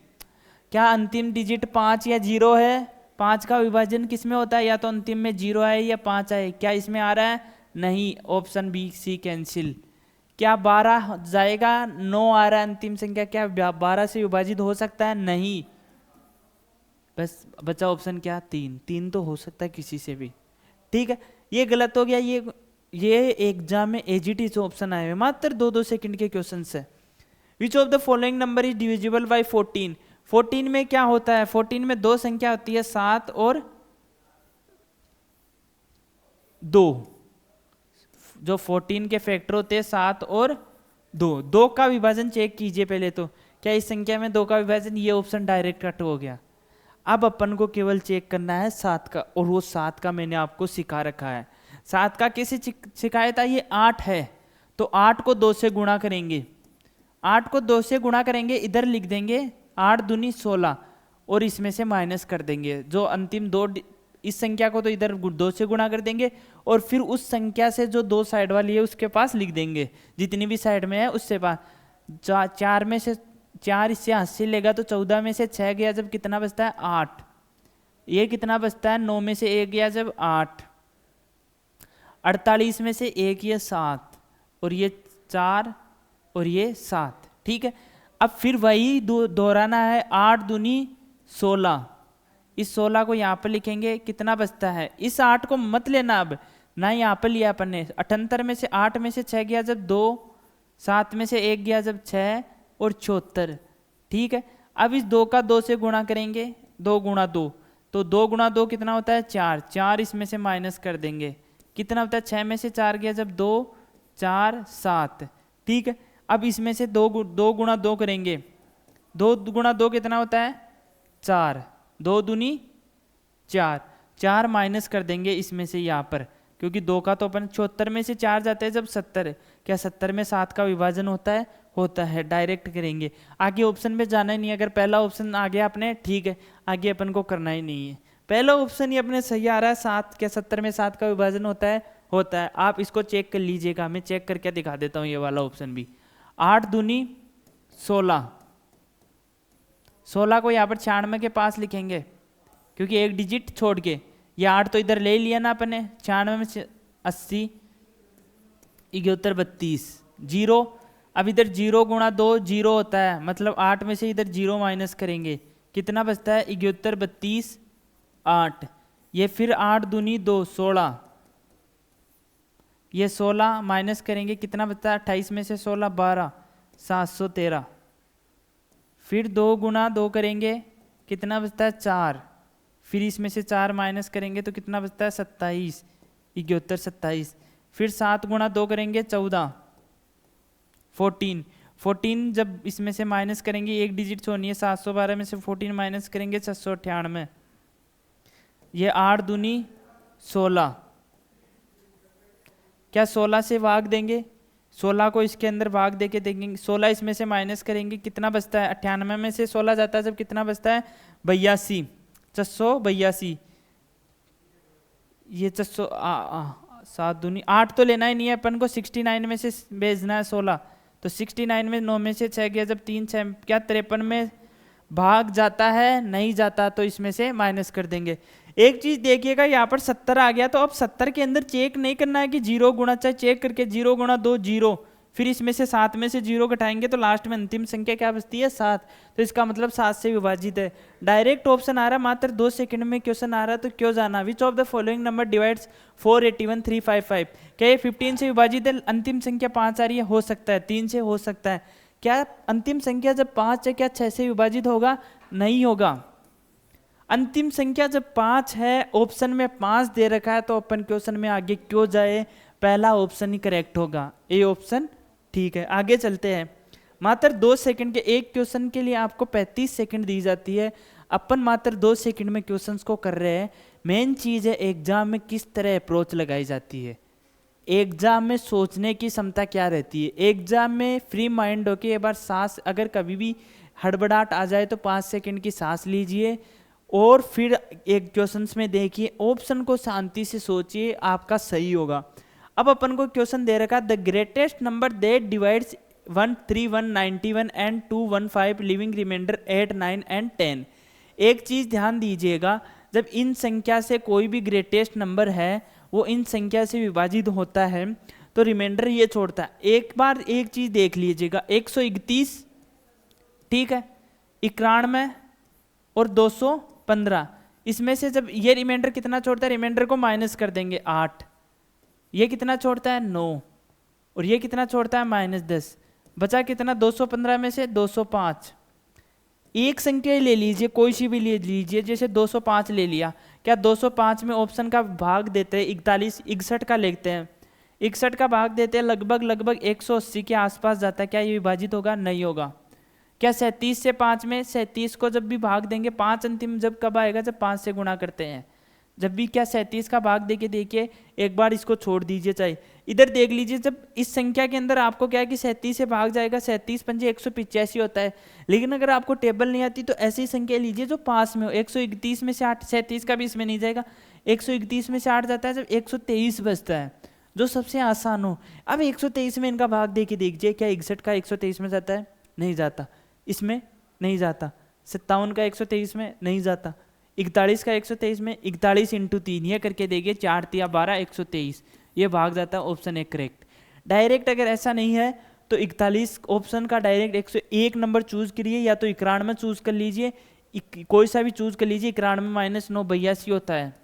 क्या अंतिम डिजिट 5 या 0 है? 5 का विभाजन किस में होता है? या तो अंतिम में 0 आए या 5 आए, क्या इसमें आ रहा है? नहीं, ऑप्शन बी सी कैंसिल। क्या 12 जाएगा? 9 आ रहा है अंतिम संख्या, क्या 12 से विभाजित हो सकता है? नहीं, बस बचा ऑप्शन क्या? 3। 3 तो हो सकता है किसी से भी। ठीक है, ये गलत हो गया। ये एग्जाम में एजीटी ऑप्शन आए हुए, मात्र 2-2 सेकंड के क्वेश्चन है। विच of the following number is divisible bye 14? 14 में क्या होता है? 14 में दो संख्या होती है, 7 और 2। जो 14 के फैक्टर होते हैं 7 और 2। 2 का विभाजन चेक कीजिए पहले तो, क्या इस संख्या में 2 का विभाजन? ये ऑप्शन डायरेक्ट कट हो गया। अब अपन को केवल चेक करना है 7 का, और वो 7 का मैंने आपको सिखा रखा है। 7 का कैसे सिखाया था? ये 8 है, तो 8 को 2 से गुणा करेंगे, 8 को 2 से गुणा करेंगे, इधर लिख देंगे 8 दूनी 16, और इसमें से माइनस कर देंगे जो अंतिम 2, इस संख्या को तो इधर 2 से गुणा कर देंगे, और फिर उस संख्या से जो 2 साइड वाली है उसके पास लिख देंगे, जितनी भी साइड में है उससे पास। 4 में से 4 इससे 80 लेगा तो 14 में से 6 गया जब कितना बचता है? 8। ये कितना बचता है? 9 में से 1 गया जब 8। 48 में से 1 ये 7, और ये 4 और ये 7। ठीक है, अब फिर वही दोहराना है, 8 दूनी 16। इस 16 को यहाँ पर लिखेंगे, कितना बचता है? इस 8 को मत लेना अब ना, यहाँ पर लिया अपन ने। 78 में से 8 में से 6 गया जब 2, 7 में से 1 गया जब 6, और 74। ठीक है, अब इस 2 का 2 से गुणा करेंगे, 2 गुणा 2, तो 2 गुणा 2 कितना होता है? 4। 4 इसमें से माइनस कर देंगे, कितना होता है? 6 में से 4 गया जब 2, 4 7। ठीक है, अब इसमें से 2 गुणा 2 करेंगे, 2 गुणा 2 कितना होता है? 4। 2 दूनी 4, 4 माइनस कर देंगे इसमें से यहाँ पर, क्योंकि 2 का तो अपन 74 में से 4 जाते हैं जब 70। क्या 70 में 7 का विभाजन होता है? होता है। डायरेक्ट करेंगे, आगे ऑप्शन में जाना ही नहीं। अगर पहला ऑप्शन आ गया अपने, ठीक है, आगे अपन को करना ही नहीं है। पहला ऑप्शन ही अपने सही आ रहा है, 7। क्या 70 में 7 का विभाजन होता है? होता है। आप इसको चेक कर लीजिएगा, मैं चेक करके दिखा देता हूँ ये वाला ऑप्शन भी। 8 दूनी 16, 16 को यहाँ पर 96 के पास लिखेंगे, क्योंकि एक डिजिट छोड़ के, ये 8 तो इधर ले लिया ना अपने, 96 में से 80, 71 32 0। अब इधर 0 गुणा 2 0 होता है, मतलब 8 में से इधर 0 माइनस करेंगे, कितना बचता है? 71 32 8। ये फिर 8 दूनी 2 16, ये 16 माइनस करेंगे, कितना बचता है? 28 में से 16 12 713। फिर 2 गुणा 2 करेंगे, कितना बचता है? 4। फिर इसमें से 4 माइनस करेंगे तो कितना बचता है? 27 71 27। फिर 7 गुणा 2 करेंगे 14 14। 14 जब इसमें से माइनस करेंगे, एक डिजिट छोड़नी है, 712 में से 14 माइनस करेंगे 698। ये 8 दूनी 16, क्या 16 से भाग देंगे, 16 को इसके अंदर भाग दे के देंगे, 16 इसमें से माइनस करेंगे, कितना बचता है, 98 में से 16 जाता है जब कितना बचता है, 82, 682, ये 7 दूनी 8 तो लेना ही नहीं है अपन को, 69 में से भेजना है 16, तो 69 में 9 में से 6 गया, जब 3 6 क्या 53 में भाग जाता है, नहीं जाता, तो इसमें से माइनस कर देंगे। एक चीज देखिएगा यहाँ पर 70 आ गया, तो अब 70 के अंदर चेक नहीं करना है कि 0 गुणा, चाहे चेक करके 0 गुणा 2 0, फिर इसमें से 7 में से 0 घटाएंगे तो लास्ट में अंतिम संख्या क्या बचती है, 7, तो इसका मतलब 7 से विभाजित है। डायरेक्ट ऑप्शन आ रहा है, मात्र 2 सेकंड में क्वेश्चन आ रहा है, तो क्यों जाना, विच of the following number divides 481355, क्या ये 15 से विभाजित है, अंतिम संख्या 5 आ रही है, हो सकता है 3 से, हो सकता है, क्या अंतिम संख्या जब 5 है क्या 6 से विभाजित होगा, नहीं होगा। अंतिम संख्या जब 5 है, ऑप्शन में 5 दे रखा है, तो अपन क्वेश्चन में आगे क्यों जाए, पहला ऑप्शन ही करेक्ट होगा, ए ऑप्शन ठीक है। आगे चलते हैं, मात्र 2 सेकंड के एक क्वेश्चन के लिए आपको 35 सेकंड दी जाती है, अपन मात्र 2 सेकंड में क्वेश्चंस को कर रहे हैं। मेन चीज है एग्जाम में किस तरह अप्रोच लगाई जाती है, एग्जाम में सोचने की क्षमता क्या रहती है। एग्जाम में फ्री माइंड होके एक बार सांस, अगर कभी भी हड़बड़ाहट आ जाए तो 5 सेकंड की सांस लीजिए और फिर एक क्वेश्चंस में देखिए, ऑप्शन को शांति से सोचिए, आपका सही होगा। अब अपन को क्वेश्चन दे रखा, the greatest number that divides 13191 and 215 leaving remainder 8 9 and 10। एक चीज ध्यान दीजिएगा, जब इन संख्या से कोई भी ग्रेटेस्ट नंबर है वो इन संख्या से विभाजित होता है तो रिमाइंडर ये छोड़ता है। एक बार एक चीज देख लीजिएगा, 131, ठीक है, 91 और 215, इसमें से जब ये रिमाइंडर कितना छोड़ता है, रिमाइंडर को माइनस कर देंगे 8, ये कितना छोड़ता है 9, और ये कितना छोड़ता है -10, बचा कितना 215 में से 205। एक संख्या ले लीजिए, कोई सी भी ले लीजिए, जैसे 205 ले लिया, क्या 205 में ऑप्शन का भाग देते हैं 41, 61 का लेते हैं, 61 का भाग देते हैं लगभग 180 के आसपास जाता है, क्या ये विभाजित होगा, नहीं होगा। क्या 37 से 5 में, 37 को जब भी भाग देंगे, 5 अंतिम जब कब आएगा, जब 5 से गुणा करते हैं, जब भी क्या 37 का भाग देके देखिए, एक बार इसको छोड़ दीजिए, चाहे इधर देख लीजिए, जब इस संख्या के अंदर आपको क्या है कि 37 से भाग जाएगा, 37 पंजे 185 होता है, लेकिन अगर आपको टेबल नहीं आती तो ऐसी संख्या लीजिए जो पास में हो। 131 में से 8, 37 का भी इसमें नहीं जाएगा, 131 में से 8 जाता है जब 123 बचता है, जो सबसे आसान हो। अब 123 में इनका भाग दे के देखिए, क्या 61 का 123 में जाता है, नहीं जाता, इसमें नहीं जाता, 57 का 123 में नहीं जाता, 41 का 123 में, 41 × 3 ये करके देखिए, 4 × 12 123, ये भाग जाता है, ऑप्शन ए करेक्ट। डायरेक्ट अगर ऐसा नहीं है तो 41 ऑप्शन का डायरेक्ट 101 नंबर चूज करिए, या तो 91 चूज कर लीजिए, कोई सा भी चूज कर लीजिए, 91 - 9 82 होता है।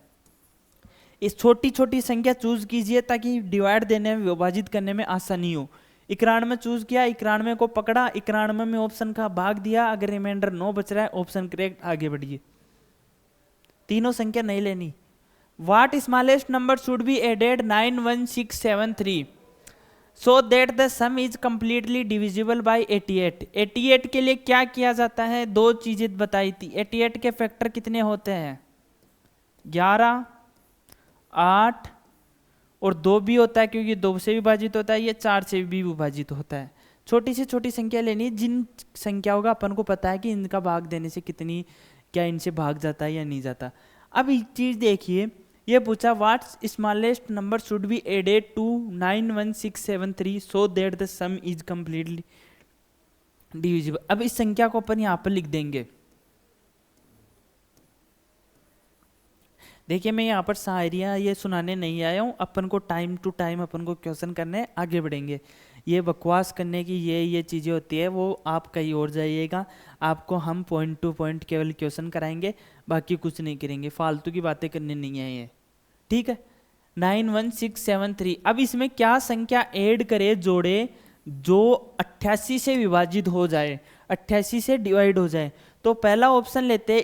इस छोटी छोटी संख्या चूज कीजिए ताकि डिवाइड देने में, विभाजित करने में आसानी हो। 91 चूज किया, 91 को पकड़ा, 91 में ऑप्शन का भाग दिया, अगर रिमाइंडर 9 बच रहा है, ऑप्शन करेक्ट, आगे बढ़िए। तीनों संख्या नहीं लेनी। What smallest number should be added 91673 so that the sum is completely divisible by 88? 88 के लिए क्या किया जाता है, 2 चीजें बताई थी। 88 के फैक्टर कितने होते हैं, 11, 8 और 2 भी होता है, क्योंकि 2 से विभाजित होता है, ये 4 से भी विभाजित होता है। छोटी से छोटी संख्या लेनी है, जिन संख्याओं का अपन को पता है कि इनका भाग देने से कितनी, क्या इनसे भाग जाता है या नहीं जाता। अब एक चीज देखिए, ये पूछा what smallest number should be added to 91673 so that the sum is completely divisible. अब इस संख्या को अपन यहां पर लिख देंगे। देखिए मैं यहाँ पर शायरियाँ ये सुनाने नहीं आया हूँ, अपन को टाइम टू टाइम अपन को क्वेश्चन करने, आगे बढ़ेंगे। ये बकवास करने की ये चीज़ें होती है, वो आप कहीं और जाइएगा, आपको हम पॉइंट टू पॉइंट केवल क्वेश्चन कराएंगे, बाकी कुछ नहीं करेंगे, फालतू की बातें करने नहीं है ये, ठीक है। 91673, अब इसमें क्या संख्या ऐड करे, जोड़े, जो 88 से विभाजित हो जाए, 88 से डिवाइड हो जाए। तो पहला ऑप्शन लेते हैं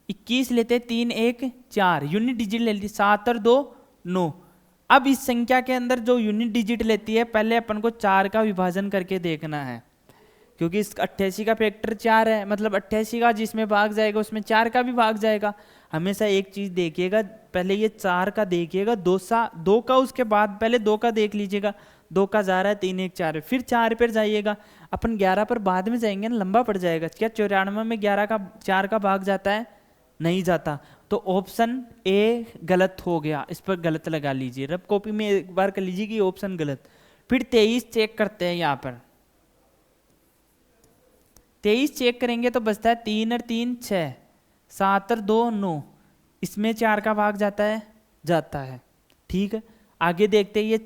21 लेते, 3 1 4, यूनिट डिजिट ले ली, 7 और 2 9। अब इस संख्या के अंदर जो यूनिट डिजिट लेती है, पहले अपन को 4 का विभाजन करके देखना है। क्योंकि इस 88 का फैक्टर 4 है, मतलब 88 का जिसमें भाग जाएगा उसमें 4 का भी भाग जाएगा। हमेशा एक चीज देखिएगा, पहले ये 4 का देखिएगा, दो का उसके बाद पहले 2 का देख लीजिएगा, 2 का जा रहा है, 3 1 4 है, फिर 4 पर जाइएगा। अपन 11 पर बाद में जाएंगे ना, लंबा पड़ जाएगा। क्या 94 में 11 का 4 का भाग जाता है? नहीं जाता। तो ऑप्शन ए गलत हो गया, इस पर गलत लगा लीजिए, रब कॉपी में एक बार कर लीजिए कि ऑप्शन गलत। फिर 23 चेक करते हैं, यहाँ पर 23 चेक करेंगे तो बचता है 3 और 3 6, 7 और 2 9, इसमें 4 का भाग जाता है? जाता है। ठीक है, आगे देखते हैं, ये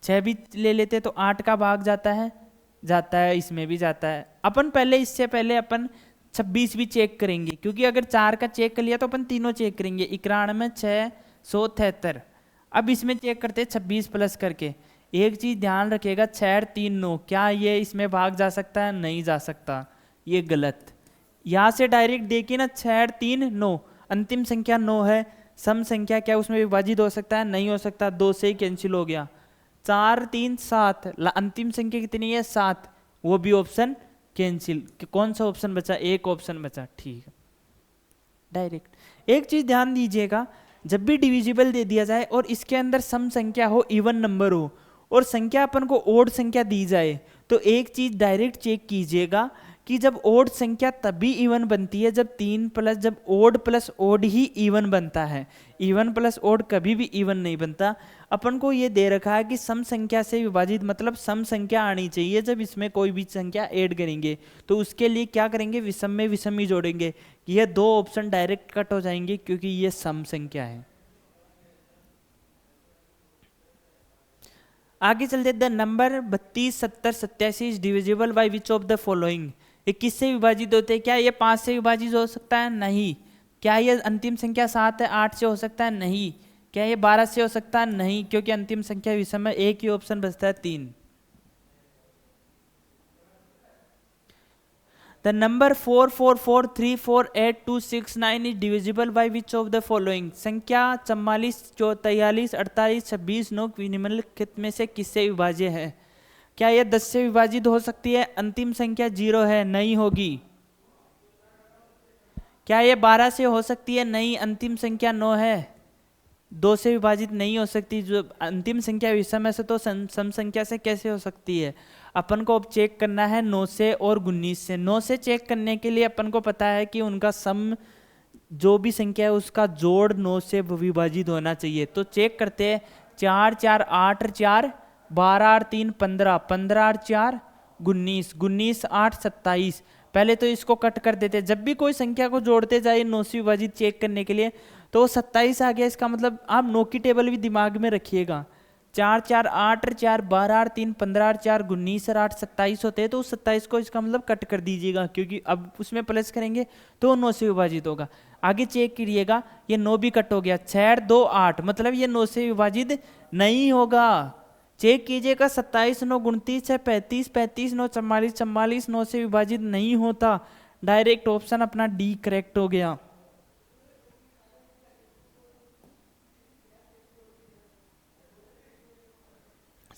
6 भी ले लेते तो 8 का भाग जाता है? जाता है, इसमें भी जाता है। अपन पहले इससे पहले अपन 26 भी चेक करेंगे, क्योंकि अगर 4 का चेक कर लिया तो अपन तीनों चेक करेंगे, 91 6 173। अब इसमें चेक करते हैं 26 प्लस करके। एक चीज ध्यान रखिएगा, 6 3 9, क्या ये इसमें भाग जा सकता है? नहीं जा सकता, ये गलत। यहाँ से डायरेक्ट देखिए ना, 6 3 9, अंतिम संख्या 9 है, सम संख्या क्या उसमें विभाजित हो सकता है? नहीं हो सकता, 2 से ही कैंसिल हो गया। 4 3 7, अंतिम संख्या कितनी है? 7, वो भी ऑप्शन कैंसिल। कौन सा ऑप्शन बचा? एक ऑप्शन बचा। ठीक है, डायरेक्ट। एक चीज ध्यान दीजिएगा, जब भी डिविजिबल दे दिया जाए और इसके अंदर सम संख्या हो, इवन नंबर हो, और संख्या अपन को ओड संख्या दी जाए, तो एक चीज डायरेक्ट चेक कीजिएगा कि जब ओड संख्या तभी इवन बनती है जब ओड प्लस ओड ही इवन बनता है। इवन प्लस ओड कभी भी इवन नहीं बनता। अपन को ये दे रखा है कि सम संख्या से विभाजित, मतलब सम संख्या आनी चाहिए जब इसमें कोई भी संख्या ऐड करेंगे, तो उसके लिए क्या करेंगे? विषम में विषम ही जोड़ेंगे। ये 2 ऑप्शन डायरेक्ट कट हो जाएंगे क्योंकि ये सम संख्या है। आगे चलते, the number 32 70 87 is divisible by which of the following. ये किससे विभाजित होते हैं? क्या ये 5 से विभाजित हो सकता है? नहीं। क्या ये अंतिम संख्या 7 है 8 से हो सकता है? नहीं। क्या ये 12 से हो सकता है? नहीं, क्योंकि अंतिम संख्या विषम है। एक ही ऑप्शन बचता है 3। The number 4 4 4 3 4 8 2 6 9 is divisible by which of the following. संख्या 44 43 48 26 9 निम्नलिखित में से किससे विभाज्य है? क्या यह 10 से विभाजित हो सकती है? अंतिम संख्या 0 है, नहीं होगी। क्या यह 12 से हो सकती है? नहीं, अंतिम संख्या 9 है। 2 से विभाजित नहीं हो सकती, जो अंतिम संख्या विषम है, से तो सम संख्या से कैसे हो सकती है? अपन को अब चेक करना है 9 से और 19 से। 9 से चेक करने के लिए अपन को पता है कि उनका सम, जो भी संख्या है उसका जोड़ 9 से विभाजित होना चाहिए। तो चेक करते हैं, 4 4 8 और 4 12 और 3 15 15 और 4 19 19 8 27। पहले तो इसको कट कर देते हैं। जब भी कोई संख्या को जोड़ते जाए 9 से विभाजित चेक करने के लिए, तो 27 आ गया। इसका मतलब आप 9 की टेबल भी दिमाग में रखिएगा। 4 4 8 और 4 12 और 3 15 और 4 19 और 8 27 होते हैं। तो उस 27 को इसका मतलब कट कर दीजिएगा, क्योंकि अब उसमें प्लस करेंगे तो 9 से विभाजित होगा। आगे चेक करिएगा, ये 9 भी कट हो गया। 6 2 8, मतलब ये 9 से विभाजित नहीं होगा। चेक कीजिएगा, 27 9 29 है, 35 35 9 44 44 9 से विभाजित नहीं होता। डायरेक्ट ऑप्शन अपना डी करेक्ट हो गया।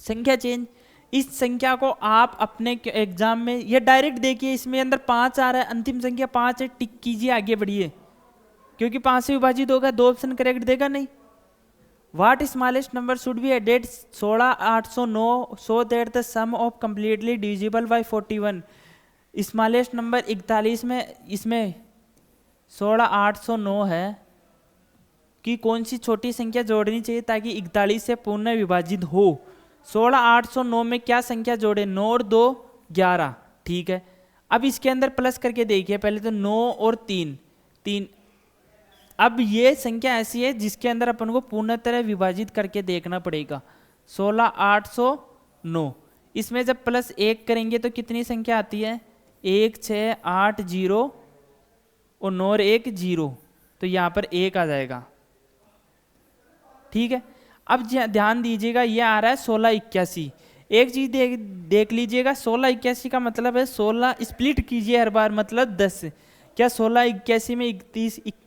संख्या चेंज, इस संख्या को आप अपने एग्जाम में, ये डायरेक्ट देखिए, इसमें अंदर 5 आ रहा है, अंतिम संख्या 5 है, टिक कीजिए, आगे बढ़िए, क्योंकि 5 से विभाजित होगा। 2 ऑप्शन करेक्ट देगा नहीं। What smallest number should be added 16 809 so that the sum of completely divisible by 41। Smallest number 41 में, इसमें 16 809 है कि कौन सी छोटी संख्या जोड़नी चाहिए ताकि 41 से पूर्ण विभाजित हो। 16 809 में क्या संख्या जोड़े? 9 और 2 11। ठीक है, अब इसके अंदर प्लस करके देखिए, पहले तो 9 और 3 3। अब ये संख्या ऐसी है जिसके अंदर अपन को पूर्ण तरह विभाजित करके देखना पड़ेगा। 16 809, इसमें जब प्लस 1 करेंगे तो कितनी संख्या आती है? 1 6 8 0 और 9 और 1 0, तो यहाँ पर 1 आ जाएगा। ठीक है, अब ध्यान दीजिएगा, ये आ रहा है 16 81। एक चीज देख लीजिएगा, 16 81 का मतलब है 16 स्प्लिट कीजिए हर बार, मतलब 10। क्या 16 81 में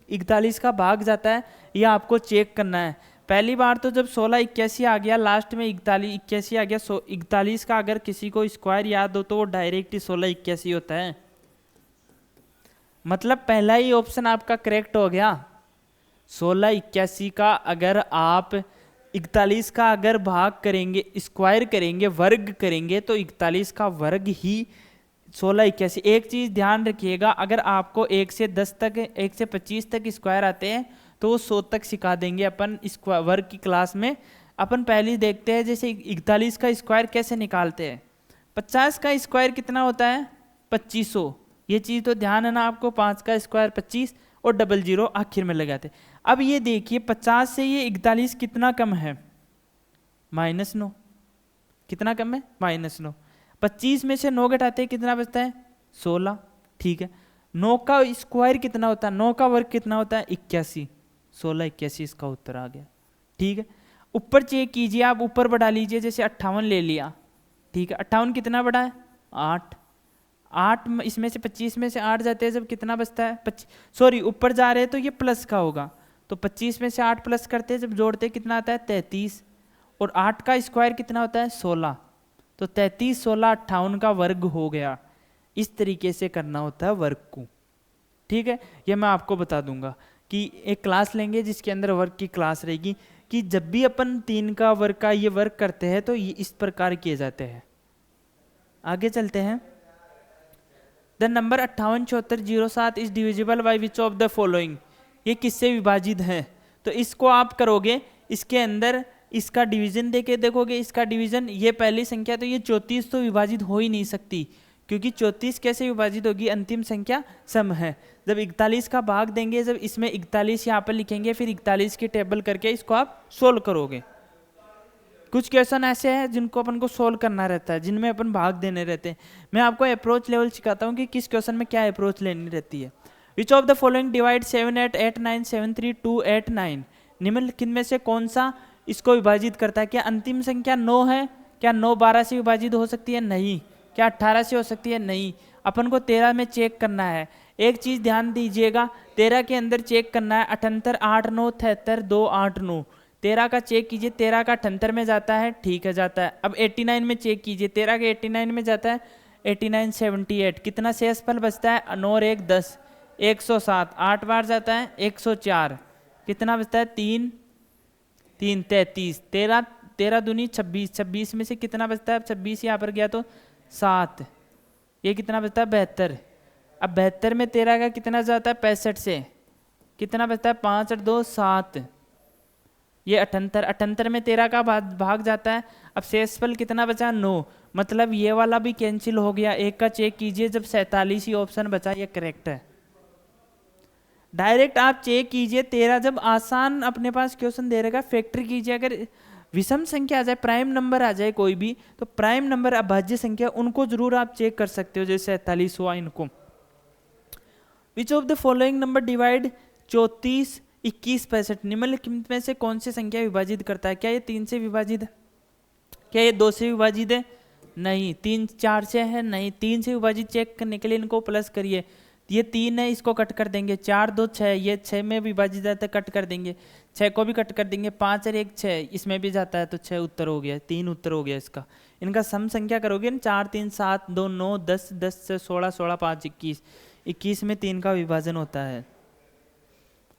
41 का भाग जाता है? यह आपको चेक करना है। पहली बार तो जब 1681 आ गया, लास्ट में 4181 आ गया, 41 का अगर किसी को स्क्वायर याद हो तो वो डायरेक्ट ही 1681 होता है। मतलब पहला ही ऑप्शन आपका करेक्ट हो गया। 1681 का अगर आप 41 का अगर भाग करेंगे, स्क्वायर करेंगे, वर्ग करेंगे, तो 41 का वर्ग ही 1681। एक चीज ध्यान रखिएगा, अगर आपको 1 से 10 तक, 1 से 25 तक स्क्वायर आते हैं तो वो 100 तक सिखा देंगे अपन वर्ग की क्लास में। अपन पहले देखते हैं जैसे 41 का स्क्वायर कैसे निकालते हैं। 50 का स्क्वायर कितना होता है? 2500। ये चीज तो ध्यान है ना आपको, 5 का स्क्वायर 25 और 00 आखिर में लगाते। अब ये देखिए 50 से ये 41 कितना कम है? -9। कितना कम है? -9। 25 में से 9 घटाते हैं कितना बचता है? 16। ठीक है, 9 का स्क्वायर कितना होता है? 9 का वर्ग कितना होता है? 81। 1681 इसका उत्तर आ गया। ठीक है, ऊपर चेक कीजिए, आप ऊपर बढ़ा लीजिए, जैसे 58 ले लिया। ठीक है, 58 कितना बढ़ा है? 8। 8 इसमें से 25 में से 8 जाते हैं जब कितना बचता है? 25। सॉरी, ऊपर जा रहे हैं तो ये प्लस का होगा, तो 25 में से 8 प्लस करते हैं जब जोड़ते हैं कितना आता है? 33। और 8 का स्क्वायर कितना होता है? 16। तो 33, 16, 58 का वर्ग हो गया। इस तरीके से करना होता है वर्ग को। ठीक है, ये मैं आपको बता दूंगा कि एक क्लास लेंगे जिसके अंदर वर्ग की क्लास रहेगी, कि जब भी अपन 3 का वर्ग का ये वर्ग करते हैं तो ये इस प्रकार किए जाते हैं। आगे चलते हैं। The number 587407 is divisible by which of the following. ये किससे विभाजित है? तो इसको आप करोगे, इसके अंदर इसका डिवीजन देके देखोगे, इसका डिवीजन, ये पहली संख्या तो ये 34 तो विभाजित हो ही नहीं सकती, क्योंकि 34 कैसे विभाजित होगी? अंतिम संख्या सम है। जब 41 का भाग देंगे, जब इसमें 41 यहाँ पर लिखेंगे, फिर 41 की टेबल करके इसको आप सोल्व करोगे। कुछ क्वेश्चन ऐसे हैं जिनको अपन को सोल्व करना रहता है, जिनमें अपन भाग देने रहते हैं। मैं आपको अप्रोच लेवल सिखाता हूँ कि किस क्वेश्चन में क्या अप्रोच लेनी रहती है। विच ऑफ द फॉलोइंग डिवाइड 7, 8, 8, 9, 7, 3, 2, 8, 9। निम्नलिखित में से कौन सा इसको विभाजित करता है? क्या अंतिम संख्या 9 है? क्या 9 12 से विभाजित हो सकती है? नहीं। क्या 18 से हो सकती है? नहीं। अपन को 13 में चेक करना है। एक चीज ध्यान दीजिएगा, 13 के अंदर चेक करना है 78, 8, 9, 73, 2, 8, 9। 13 का चेक कीजिए, 13 का 78 में जाता है, ठीक है जाता है। अब 89 में चेक कीजिए, 13 के 89 में जाता है, 89, 78, कितना शेषफल बचता है? 9 और 1 10, 107। 8 बार जाता है, 104, कितना बचता है? 3, 3, 33। 13 दूनी 26, 26 में से कितना बचता है? 26 यहाँ पर गया तो 7, ये कितना बचता है? 72। अब 72 में 13 का कितना जाता है? 65 से कितना बचता है? 5 और 2 7, ये 78। 78 में 13 का भाग जाता है। अब शेषफल कितना बचा? 9। मतलब ये वाला भी कैंसिल हो गया। एक का चेक कीजिए, जब 47 ही ऑप्शन बचा, ये करेक्ट है। डायरेक्ट आप चेक कीजिए 13, जब आसान अपने पास क्वेश्चन दे रहेगा, फैक्टर कीजिए। अगर विषम संख्या आ जाए, प्राइम नंबर आ जाए कोई भी, तो प्राइम नंबर अभाज्य संख्या उनको जरूर आप चेक कर सकते हो, जैसे 47 हुआ इनको। विच of the following number divide 34, 21, 65। निम्नलिखित में से कौन सी संख्या विभाजित करता है? क्या ये 3 से विभाजित है? क्या ये 2 से विभाजित है? नहीं। 3 4 से है? नहीं। 3 से विभाजित चेक करने के लिए इनको प्लस करिए। ये 3 है, इसको कट कर देंगे। 4 2 6, ये 6 में विभाजित जाता है, कट कर देंगे। 6 को भी कट कर देंगे। 5 और 1 6, इसमें भी जाता है, तो 6 उत्तर हो गया, 3 उत्तर हो गया इसका। इनका सम संख्या करोगे ना, 4 3 7 2 9 10, 10 से 16, 16 5 21, 21 में 3 का विभाजन होता है।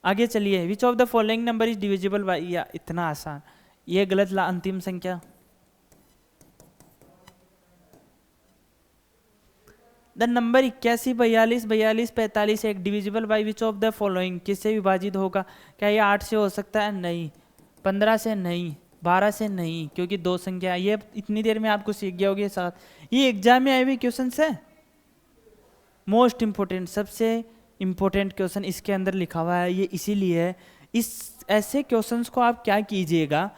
आगे चलिए। विच of the following number is divisible bye, या इतना आसान, ये गलत ला अंतिम संख्या। द नंबर 81, 42, 42, 45 एक divisible by which of the following, किससे विभाजित होगा? क्या ये 8 से हो सकता है? नहीं। 15 से नहीं। 12 से नहीं, क्योंकि 2 संख्या। ये इतनी देर में आपको सीख गया होगा साथ। ये एग्जाम में आए हुए क्वेश्चन है, मोस्ट इंपोर्टेंट, सबसे इंपॉर्टेंट क्वेश्चन इसके अंदर लिखा हुआ है। ये इसीलिए है। इस ऐसे क्वेश्चंस को आप क्या कीजिएगा,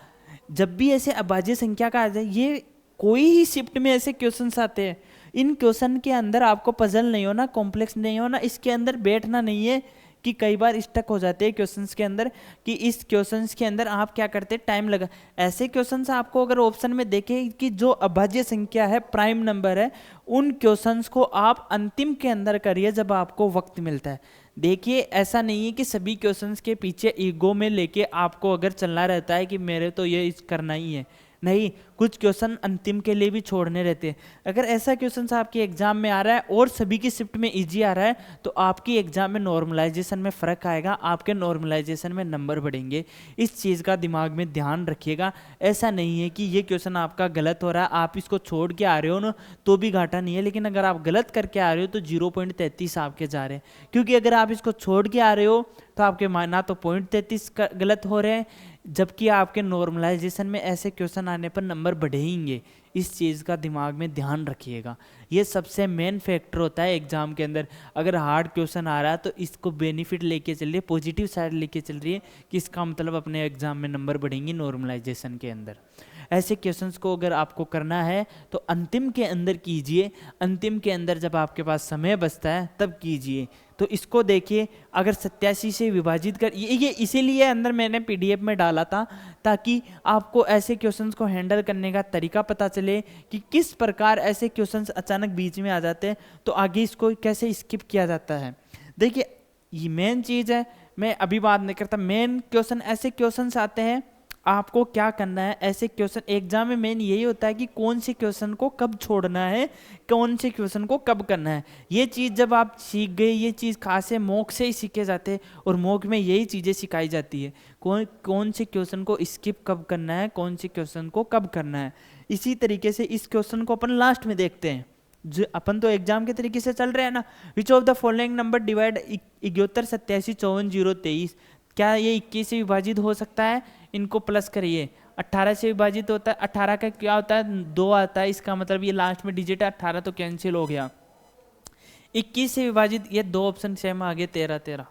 जब भी ऐसे अभाज्य संख्या का आ जाए, ये कोई ही शिफ्ट में ऐसे क्वेश्चंस आते हैं, इन क्वेश्चन के अंदर आपको पजल नहीं होना, कॉम्प्लेक्स नहीं होना, इसके अंदर बैठना नहीं है कि कई बार स्टक हो जाते हैं क्वेश्चंस के अंदर कि इस क्वेश्चंस के अंदर आप क्या करते हैं, टाइम लगा। ऐसे क्वेश्चंस आपको अगर ऑप्शन में देखें कि जो अभाज्य संख्या है, प्राइम नंबर है, उन क्वेश्चंस को आप अंतिम के अंदर करिए जब आपको वक्त मिलता है। देखिए ऐसा नहीं है कि सभी क्वेश्चंस के पीछे ईगो में लेके आपको अगर चलना रहता है कि मेरे तो ये करना ही है, नहीं, कुछ क्वेश्चन अंतिम के लिए भी छोड़ने रहते हैं। अगर ऐसा क्वेश्चन आपके एग्जाम में आ रहा है और सभी की शिफ्ट में इजी आ रहा है तो आपकी एग्जाम में नॉर्मलाइजेशन में फर्क आएगा, आपके नॉर्मलाइजेशन में नंबर बढ़ेंगे। इस चीज़ का दिमाग में ध्यान रखिएगा। ऐसा नहीं है कि ये क्वेश्चन आपका गलत हो रहा है, आप इसको छोड़ के आ रहे हो ना तो भी घाटा नहीं है, लेकिन अगर आप गलत करके आ रहे हो तो 0.33 आपके जा रहे हैं। क्योंकि अगर आप इसको छोड़ के आ रहे हो तो आपके ना तो 0.33 गलत हो रहे हैं, जबकि आपके नॉर्मलाइजेशन में ऐसे क्वेश्चन आने पर नंबर बढ़ेंगे। इस चीज़ का दिमाग में ध्यान रखिएगा। ये सबसे मेन फैक्टर होता है एग्जाम के अंदर। अगर हार्ड क्वेश्चन आ रहा है तो इसको बेनिफिट लेके चलिए, पॉजिटिव साइड लेके चल रही है कि इसका मतलब अपने एग्जाम में नंबर बढ़ेंगे नॉर्मलाइजेशन के अंदर। ऐसे क्वेश्चंस को अगर आपको करना है तो अंतिम के अंदर कीजिए, अंतिम के अंदर जब आपके पास समय बचता है तब कीजिए। तो इसको देखिए, अगर 87 से विभाजित कर, ये इसीलिए अंदर मैंने पीडीएफ में डाला था ताकि आपको ऐसे क्वेश्चंस को हैंडल करने का तरीका पता चले कि किस प्रकार ऐसे क्वेश्चंस अचानक बीच में आ जाते हैं तो आगे इसको कैसे स्किप किया जाता है। देखिए ये मेन चीज़ है, मैं अभी बात नहीं करता। मेन क्वेश्चन ऐसे क्वेश्चंस आते हैं, आपको क्या करना है। ऐसे क्वेश्चन एग्जाम में मेन यही होता है कि कौन से क्वेश्चन को कब छोड़ना है, कौन से क्वेश्चन को कब करना है। ये चीज़ जब आप सीख गए, ये चीज़ खासे मॉक से ही सीखे जाते हैं और मॉक में यही चीज़ें सिखाई जाती है, कौन से क्वेश्चन को स्किप कब करना है, कौन से क्वेश्चन को कब करना है। इसी तरीके से इस क्वेश्चन को अपन लास्ट में देखते हैं। जो अपन तो एग्जाम के तरीके से चल रहे हैं ना, विच of the following number divide 71 87 54 0 23, क्या ये 21 से विभाजित हो सकता है। इनको प्लस करिए, 18 से विभाजित होता है, 18 का क्या होता है 2 आता है, इसका मतलब ये लास्ट में डिजिट है 18 तो कैंसिल हो गया। 21 से विभाजित, ये 2 ऑप्शन सेम आ गए, 13 13।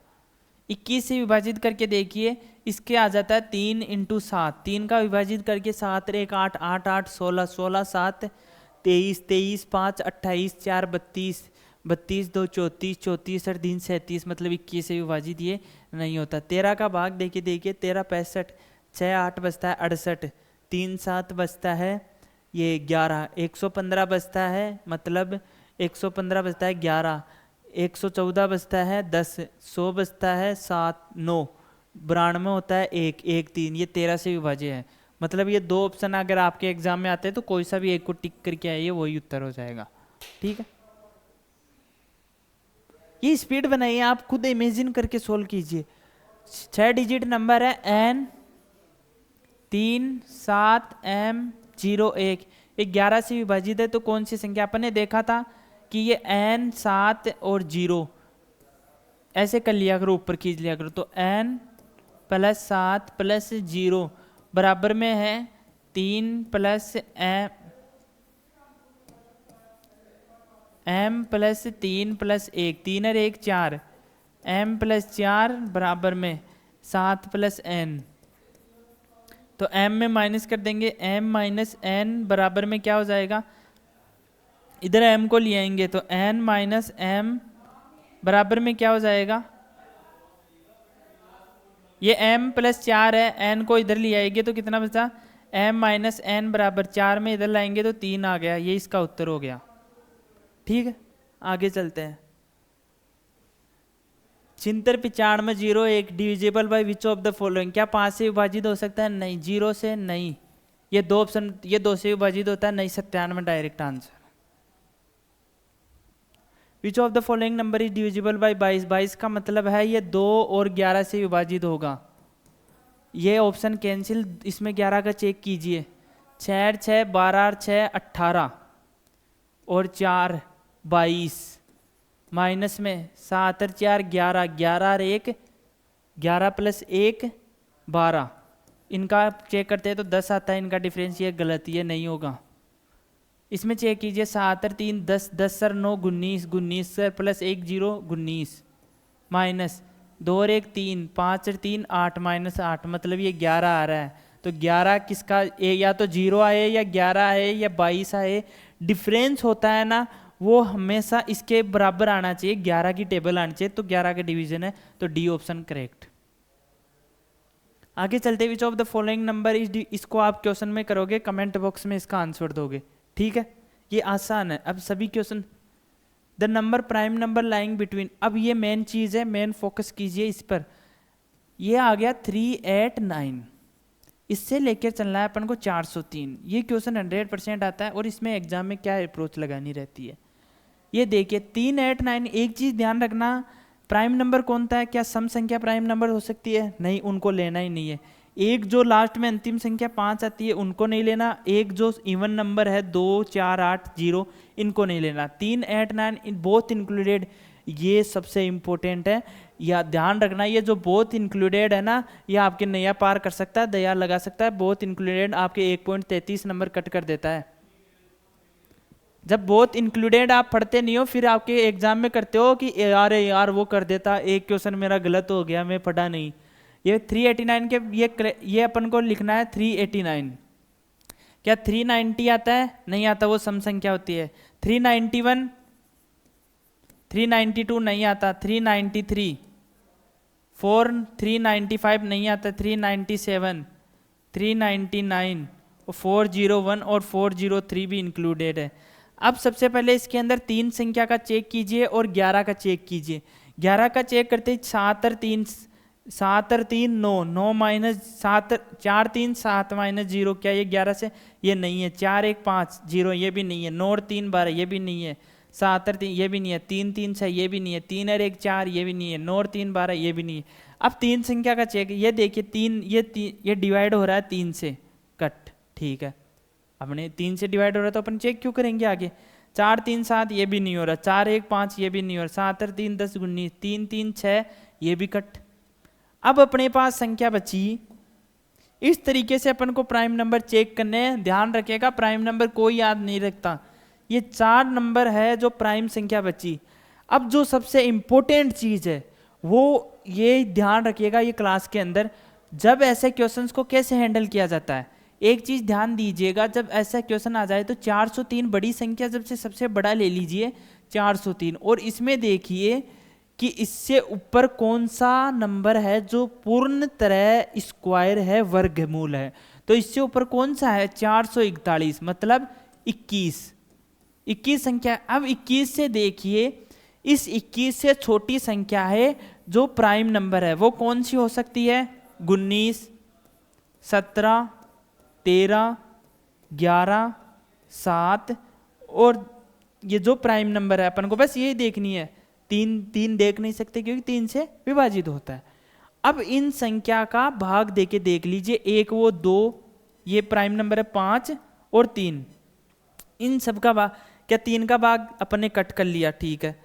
21 से विभाजित करके देखिए, इसके आ जाता है 3 × 7, 3 का विभाजित करके 7 1 8 8 8 16 16 7 23 23 5 28 4 32 32 2 34 34 और 3 37, मतलब 21 से विभाजित ये नहीं होता। 13 का भाग देखिए 13 65, 6 8 बचता है 68, 3 7 बचता है ये 11, 115 बचता है, मतलब 115 बचता है 11, 114 बचता है 10, 100 बचता है 7 9, 92 होता है 1 1 3। ये 13 से विभाज्य है। मतलब ये 2 ऑप्शन अगर आपके एग्जाम में आते हैं तो कोई सा भी एक को टिक करके आइए, वही उत्तर हो जाएगा। ठीक है, ये स्पीड बनाइए, आप खुद इमेजिन करके सोल्व कीजिए। 6 डिजिट नंबर है n 3 7 m 0 1, 11 से विभाजित है तो कौन सी संख्या। अपन ने देखा था कि ये n 7 और 0 ऐसे कर लिया करो, ऊपर खींच लिया करो, तो n + 7 + 0 बराबर में है 3 + m + 3 + 1, 3 और 1 4, m + 4 बराबर में 7 + n। तो m में माइनस कर देंगे, m - n बराबर में क्या हो जाएगा, इधर m को ले आएंगे तो n - m बराबर में क्या हो जाएगा, ये m + 4 है, n को इधर ले आएंगे तो कितना बचा, m - n बराबर 4 में इधर लाएंगे तो 3 आ गया। ये इसका उत्तर हो गया। ठीक है, आगे चलते हैं। 76 95 0 1 divisible by which of the following, क्या 5 से विभाजित हो सकता है, नहीं। 0 से नहीं, ये 2 ऑप्शन, ये 2 से विभाजित होता है, नहीं। 97 direct answer. Which of the following number is divisible bye 22, 22 का मतलब है ये 2 और 11 से विभाजित होगा। ये ऑप्शन कैंसिल, इसमें 11 का चेक कीजिए। 6 6 12 और 6 18 और 4 22, माइनस में 7 और 4 11, 11 और 1 11 + 1 12, इनका चेक करते हैं तो 10 आता है, इनका डिफरेंस ये गलत, ये नहीं होगा। इसमें चेक कीजिए 7 और 3 10, 10 और 9 19, 19 + 1 0 19, माइनस 2 और 1 3, 5 और 3 8, -8, मतलब ये 11 आ रहा है। तो 11 किसका, या तो 0 आए या 11 आए या 22 आए, डिफरेंस होता है ना वो हमेशा इसके बराबर आना चाहिए, 11 की टेबल आनी चाहिए, तो 11 का डिवीजन है, तो डी ऑप्शन करेक्ट। आगे चलते, विच of the following number is, इसको आप क्वेश्चन में करोगे, कमेंट बॉक्स में इसका आंसर दोगे, ठीक है, ये आसान है। अब सभी question, the number prime number lying between, अब ये मेन चीज है, मेन फोकस कीजिए इस पर। ये आ गया 3, 8, 9, इससे लेकर चलना है अपन को 403। ये क्वेश्चन 100% आता है, और इसमें एग्जाम में क्या अप्रोच लगानी रहती है, ये देखिए 3, 8, 9। एक चीज ध्यान रखना, प्राइम नंबर कौन सा है, क्या सम संख्या प्राइम नंबर हो सकती है, नहीं, उनको लेना ही नहीं है। एक जो लास्ट में अंतिम संख्या 5 आती है उनको नहीं लेना, एक जो इवन नंबर है 2, 4, 8, 0, इनको नहीं लेना। 3, 8, 9 बोथ इंक्लूडेड, ये सबसे इंपॉर्टेंट है, या ध्यान रखना, ये जो बोथ इंक्लूडेड है ना, ये आपके नया पार कर सकता है, दया लगा सकता है। बोथ इंक्लूडेड आपके 1.33 नंबर कट कर देता है। जब बोथ इंक्लूडेड आप पढ़ते नहीं हो, फिर आपके एग्जाम में करते हो कि यार वो कर देता, एक क्वेश्चन मेरा गलत हो गया, मैं पढ़ा नहीं। ये 389 के ये अपन को लिखना है 389। क्या 390 आता है, नहीं आता, वो सम संख्या होती है। 391, 392 नहीं आता, 393, 395 नहीं आता, 397, 399, 401 और 403 भी इंक्लूडेड है। अब सबसे पहले इसके अंदर 3 संख्या का चेक कीजिए और 11 का चेक कीजिए। 11 का चेक करते 7 और 3, 7 और 3 9, 9 माइनस 7, 4 3 7 माइनस 0, क्या ये 11 से, ये नहीं है। 4 1 5 0, ये भी नहीं है। 9 और 3 12, ये भी नहीं है। 7 और 3, ये भी नहीं है। 3 3 6, ये भी नहीं है। 3 और 1 4, ये भी नहीं है। 9 और 3 12, ये भी नहीं है। अब 3 संख्या का चेक, ये देखिए 3, ये डिवाइड हो रहा है 3 से, कट, ठीक है। अपने 3 से डिवाइड हो रहा है तो अपन चेक क्यों करेंगे आगे। 4 3 7, ये भी नहीं हो रहा। 4 1 5, ये भी नहीं हो रहा। 7 और 3 10 19, 3 3 6, ये भी कट। अब अपने पास संख्या बची, इस तरीके से अपन को प्राइम नंबर चेक करने हैं। ध्यान रखिएगा, प्राइम नंबर कोई याद नहीं रखता। ये 4 नंबर है जो प्राइम संख्या बची। अब जो सबसे इंपॉर्टेंट चीज है वो ये ध्यान रखिएगा, ये क्लास के अंदर जब ऐसे क्वेश्चंस को कैसे हैंडल किया जाता है। एक चीज ध्यान दीजिएगा, जब ऐसा क्वेश्चन आ जाए तो 403 बड़ी संख्या जब से सबसे बड़ा ले लीजिए 403, और इसमें देखिए कि इससे ऊपर कौन सा नंबर है जो पूर्ण तरह स्क्वायर है, वर्गमूल है। तो इससे ऊपर कौन सा है, 441, मतलब 21 संख्या। अब 21 से देखिए, इस 21 से छोटी संख्या है जो प्राइम नंबर है, वो कौन सी हो सकती है, 19, 17, 13, 11, 7, और ये जो प्राइम नंबर है अपन को बस ये देखनी है। 3 देख नहीं सकते क्योंकि 3 से विभाजित होता है। अब इन संख्या का भाग देके देख लीजिए, 1 वो 2, ये प्राइम नंबर है 5 और 3, इन सब का भाग, क्या 3 का भाग अपन ने कट कर लिया, ठीक है।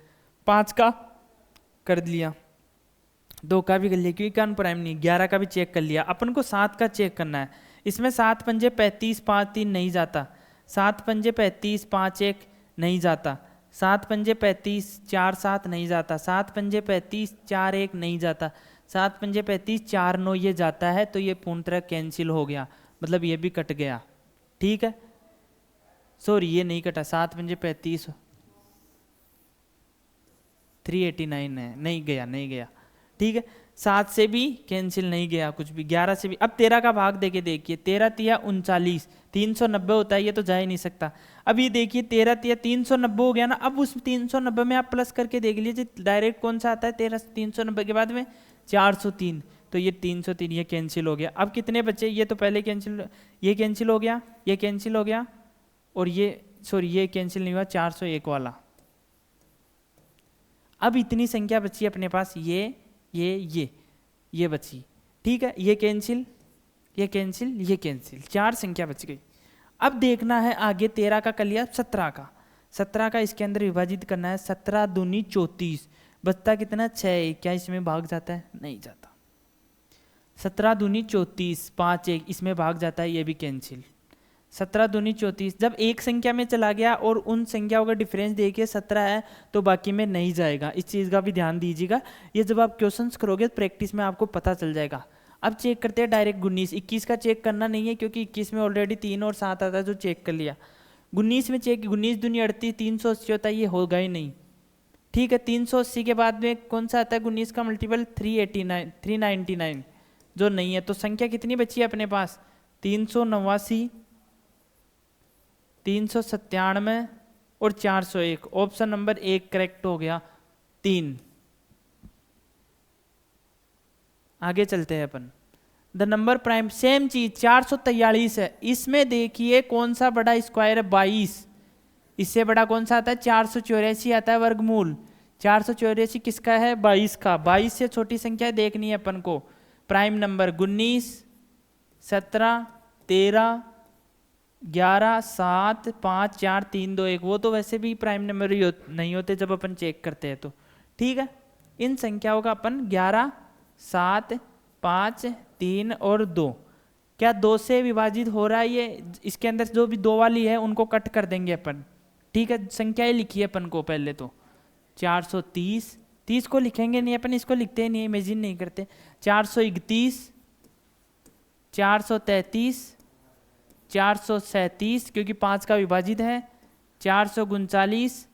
5 का कर लिया, 2 का भी कर लिया क्योंकि कौन प्राइम नहीं। 11 का भी चेक कर लिया। अपन को 7 का चेक करना है। इसमें 7 पंजे 35, 5 3 नहीं जाता। 7 पंजे 35, 5 1 नहीं जाता। 7 पंजे 35, 4 7 नहीं जाता। 7 पंजे 35, 4 1 नहीं जाता। 7 पंजे 35, 4 9 ये जाता है, तो ये पूर्ण तरह कैंसिल हो गया, मतलब ये भी कट गया, ठीक है। सॉरी, ये नहीं कटा। 7 पंजे 35, 389 है, नहीं गया, ठीक है। 7 से भी कैंसिल नहीं गया कुछ भी, 11 से भी। अब 13 का भाग देके देखिए, 13 तिया 39, 390 होता है, ये तो जा ही नहीं सकता। अब ये देखिए 13 तिया 390 हो गया ना। अब उस 390 में आप प्लस करके देख लीजिए, डायरेक्ट कौन सा आता है, 13 390 के बाद में 403, तो ये 303 ये कैंसिल हो गया। अब कितने बचे, ये तो पहले कैंसिल, ये कैंसिल हो गया, ये कैंसिल हो गया, और ये सॉरी ये कैंसिल नहीं हुआ, 401 वाला। अब इतनी संख्या बची अपने पास, ये बची, ठीक है। ये कैंसिल, ये कैंसिल, ये कैंसिल, 4 संख्या बच गई। अब देखना है आगे 13 का कर लिया, 17 का, 17 का इसके अंदर विभाजित करना है। 17 दूनी 34, बचता कितना, 6, क्या इसमें भाग जाता है, नहीं जाता। 17 दूनी 34, 5 1 इसमें भाग जाता है, ये भी कैंसिल। 17 दूनी 34, जब एक संख्या में चला गया और उन संख्याओं का डिफरेंस देखिए 17 है, तो बाकी में नहीं जाएगा। इस चीज़ का भी ध्यान दीजिएगा, ये जब आप क्वेश्चंस करोगे प्रैक्टिस में आपको पता चल जाएगा। अब चेक करते हैं डायरेक्ट 19, 21 का चेक करना नहीं है क्योंकि 21 में ऑलरेडी 3 और 7 आता है जो चेक कर लिया। 19 में चेक 19 दूनी 38, 380 होता है, ये होगा ही नहीं। ठीक है, 380 के बाद में कौन सा आता है 19 का मल्टीपल 389, 399 जो नहीं है। तो संख्या कितनी बची है अपने पास 389, 397 और 401। ऑप्शन नंबर 1 करेक्ट हो गया। 3 आगे चलते हैं अपन। द नंबर प्राइम सेम चीज 443 है। इसमें देखिए कौन सा बड़ा स्क्वायर है 22, इससे बड़ा कौन सा आता है 484 आता है वर्गमूल। 484 किसका है 22 का। 22 से छोटी संख्या देखनी है अपन को। प्राइम नंबर 19, 17, 13, 11, 7, 5, 4, 3, 2, 1 वो तो वैसे भी प्राइम नंबर ही नहीं होते जब अपन चेक करते हैं तो। ठीक है, इन संख्याओं का अपन 11, 7, 5, 3 और 2 क्या 2 से विभाजित हो रहा है ये। इसके अंदर जो भी 2 वाली है उनको कट कर देंगे अपन। ठीक है, संख्याएं लिखी है अपन को पहले तो 430, 30 को लिखेंगे नहीं अपन, इसको लिखते ही नहीं, इमेजिन नहीं करते। 431, 433, 437 क्योंकि 5 का विभाजित है, 439,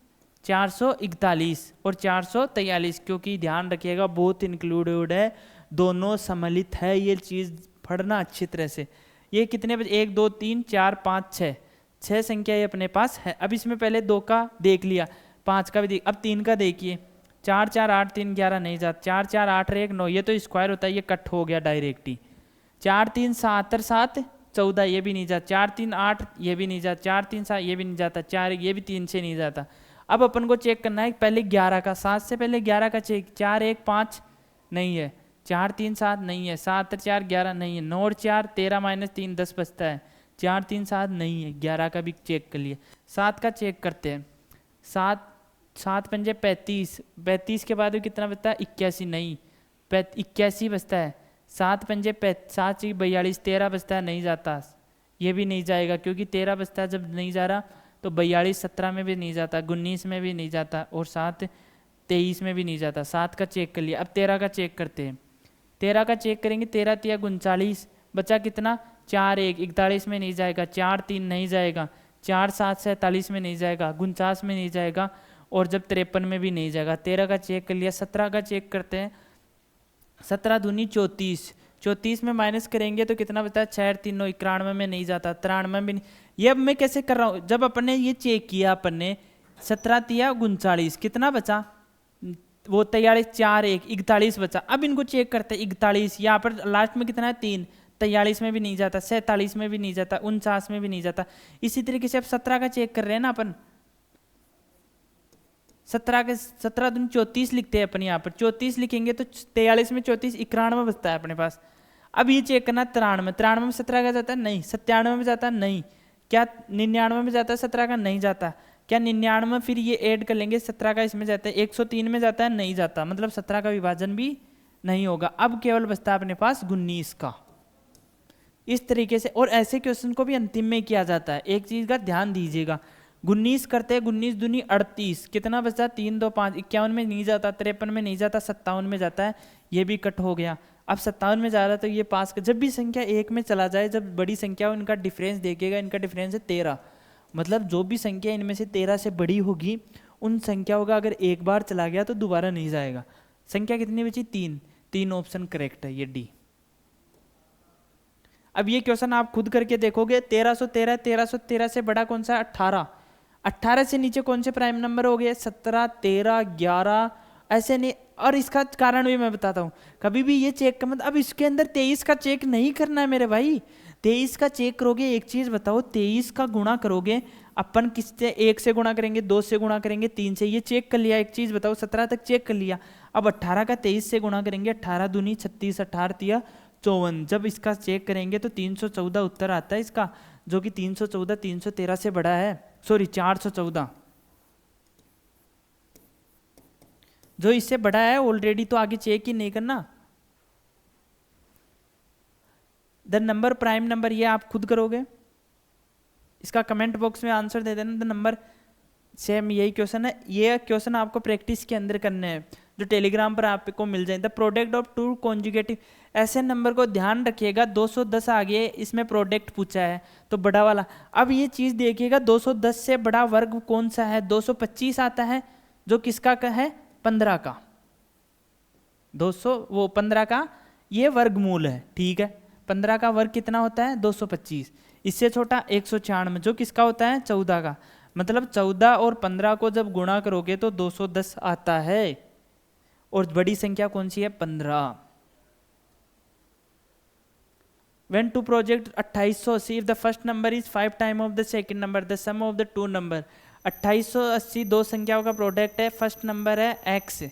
441 और 443 क्योंकि ध्यान रखिएगा बहुत इंक्लूडेड है, दोनों सम्मिलित है। ये चीज़ पढ़ना अच्छी तरह से। ये कितने बजे 1 2 3 4 5 6 संख्या ये अपने पास है। अब इसमें पहले 2 का देख लिया, 5 का भी देख, अब 3 का देखिए 4 4 8 3 11 नहीं जाता, 4 4 8 1 9 ये तो स्क्वायर होता है, ये कट हो गया डायरेक्ट ही। 4 3 7 7 14 ये भी नहीं जाता, 4 3 8 ये भी नहीं जाता, 4 3 7 ये भी नहीं जाता, 4 ये भी 3 से नहीं जाता। अब अपन को चेक करना है पहले 11 का, 7 से पहले 11 का चेक। 4 1 5 नहीं है, 4 3 7 नहीं है, 7 4 11 नहीं है, 9 और 4 13 माइनस 3 10 बचता है, 4 3 7 नहीं है। 11 का भी चेक कर लिए, 7 का चेक करते हैं। 7 7 पंजे 35, 35 के बाद भी कितना बचता है 81 नहीं, 81 बचता है। 7 पंजे 7 42, 13 बचता है नहीं जाता, ये भी नहीं जाएगा क्योंकि 13 बचता है जब नहीं जा रहा तो 42 17 में भी नहीं जाता, 19 में भी नहीं जाता और 7 23 में भी नहीं जाता। 7 का चेक कर लिया, अब 13 का चेक करते हैं। 13 का चेक करेंगे, 13 3 39 बचा कितना 4 1 41 में नहीं जाएगा, 4 3 नहीं जाएगा, 4 7 47 में नहीं जाएगा, 49 में नहीं जाएगा और जब 53 में भी नहीं जाएगा। 13 का चेक कर लिया। 17 का चेक करते हैं। 17 दूनी 34, 34 में माइनस करेंगे तो कितना बचता है 6 3 9 91 में नहीं जाता, 93 में भी नहीं। ये अब मैं कैसे कर रहा हूँ, जब अपन ने ये चेक किया अपन ने 17 3 39 कितना बचा वो 43 4 1 41 बचा। अब इनको चेक करते हैं 41, यहाँ पर लास्ट में कितना है 3, 43 में भी नहीं जाता, 47 में भी नहीं जाता, 49 में भी नहीं जाता। इसी तरीके से अब 17 का चेक कर रहे हैं ना अपन, 17 दूनी 34 लिखते हैं अपन, यहाँ पर 34 लिखेंगे तो 43 में 34 91 बचता है अपने पास। अब ये चेक करना 93, 93 में 17 का जाता है नहीं, 97 में जाता है नहीं, क्या 99 में जाता है 17 का नहीं जाता, क्या 99 में फिर ये ऐड कर लेंगे 17 का इसमें जाता है, 103 में जाता है नहीं जाता, मतलब 17 का विभाजन भी नहीं होगा। अब केवल बचता है अपने पास 19 का। इस तरीके से, और ऐसे क्वेश्चन को भी अंतिम में किया जाता है। एक चीज का ध्यान दीजिएगा, 19 करते हैं, 19 दूनी 38 कितना बचता 3 2 5 51 में नहीं जाता, 53 में नहीं जाता, 57 में जाता है, ये भी कट हो गया। अब 57 में जा रहा है तो ये पास का, जब भी संख्या 1 में चला जाए, जब बड़ी संख्या हो इनका डिफरेंस देखिएगा, इनका डिफरेंस है 13, मतलब जो भी संख्या इनमें से 13 से बड़ी होगी उन संख्याओं का अगर एक बार चला गया तो दोबारा नहीं जाएगा। संख्या कितनी बची 3, 3 ऑप्शन करेक्ट है, ये डी। अब ये क्वेश्चन आप खुद करके देखोगे, 1313, 1313 से बड़ा कौन सा 18, 18 से नीचे कौन से प्राइम नंबर हो गए 17 13 11 ऐसे नहीं। और इसका कारण भी मैं बताता हूँ, कभी भी ये चेक का मतलब, अब इसके अंदर 23 का चेक नहीं करना है मेरे भाई। 23 का चेक करोगे, एक चीज बताओ, 23 का गुणा करोगे अपन किससे, 1 से गुणा करेंगे, 2 से गुणा करेंगे, 3 से, ये चेक कर लिया। एक चीज बताओ, 17 तक चेक कर लिया। अब 18 का 23 से गुणा करेंगे, 18 दूनी 36, 18 3 54, जब इसका चेक करेंगे तो 314 उत्तर आता है इसका, जो कि 314 313 से बड़ा है, सॉरी 414 जो इससे बड़ा है ऑलरेडी, तो आगे चेक ही नहीं करना। द नंबर प्राइम नंबर, ये आप खुद करोगे, इसका कमेंट बॉक्स में आंसर दे देना। द नंबर सेम यही क्वेश्चन है, ये क्वेश्चन आपको प्रैक्टिस के अंदर करने हैं। जो टेलीग्राम पर आपको मिल जाए। The product of two conjugative, ऐसे नंबर को ध्यान रखिएगा, 210 आ गया, इसमें प्रोडक्ट पूछा है तो बड़ा वाला। अब ये चीज़ देखिएगा 210 से बड़ा वर्ग कौन सा है, 225 आता है, जो किसका का है, 15 का, 15 का ये वर्गमूल है, ठीक है। 15 का वर्ग कितना होता है, 225। इससे छोटा 196, जो किसका होता है, 14 का। मतलब 14 और 15 को जब गुणा करोगे तो 210 आता है। और बड़ी संख्या कौन सी है, 15। When to project 2880, if the first number is 5 times of the second number, the sum of the two number। 2880 दो संख्याओं का प्रोडक्ट है, फर्स्ट नंबर है x,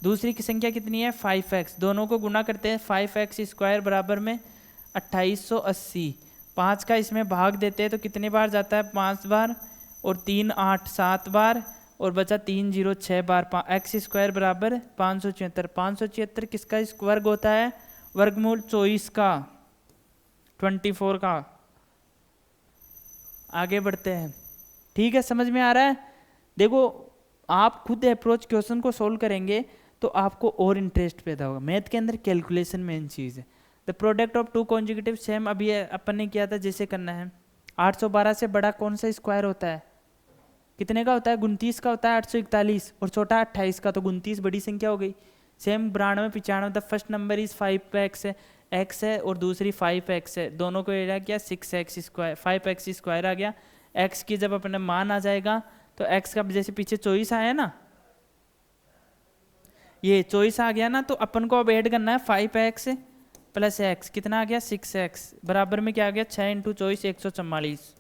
दूसरी की संख्या कितनी है 5x, दोनों को गुणा करते हैं 5x स्क्वायर बराबर में 2880। 5 का इसमें भाग देते हैं तो कितने बार जाता है, 5 बार, और 3 8 7 बार, और बचा 3 0 6 बार। x स्क्वायर बराबर 576। 576 किसका वर्ग होता है, वर्गमूल 24 का, 24 का। आगे बढ़ते हैं, ठीक है, समझ में आ रहा है। देखो आप खुद अप्रोच क्वेश्चन को सोल्व करेंगे तो आपको और इंटरेस्ट पैदा होगा। मैथ के अंदर कैलकुलेशन मेन चीज़ है। The product of two conjugative, same अभी अपन ने किया था जैसे करना है। 812 से बड़ा कौन सा स्क्वायर होता है, कितने का होता है, 29 का होता है, 841, और छोटा 28 का, तो 29 बड़ी संख्या हो गई। Same 92 95, the first number is 5x है, x है, और दूसरी 5x है, दोनों को एड किया 6x स्क्वायर, 5x स्क्वायर आ गया। x की जब अपने मान आ जाएगा तो x का जैसे पीछे 24 आया ना, ये 24 आ गया ना, तो अपन को अब ऐड करना है 5x प्लस x, कितना आ गया 6x, बराबर में क्या आ गया 6 × 24 144।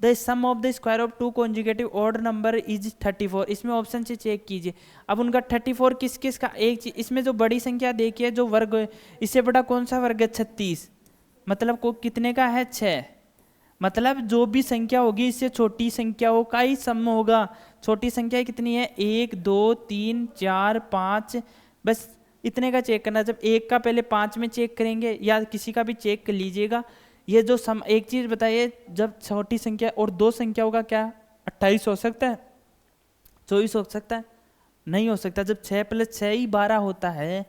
The sum of the square of two conjugative odd number is 34। इसमें ऑप्शन से चेक कीजिए। अब उनका 34 किस किस का, एक चीज इसमें जो बड़ी संख्या देखिए, जो वर्ग है, इससे बड़ा कौन सा वर्ग है, 36, मतलब को कितने का है 6। मतलब जो भी संख्या होगी इससे छोटी संख्याओं का ही सम होगा। छोटी संख्या कितनी है, 1 2 3 4 5, बस इतने का चेक करना। जब एक का पहले 5 में चेक करेंगे, या किसी का भी चेक कर लीजिएगा। ये जो सम, एक चीज बताइए, जब छोटी संख्या और दो संख्याओं का क्या 28 हो सकता है, 24 हो सकता है, नहीं हो सकता। जब 6 + 6 ही 12 होता है,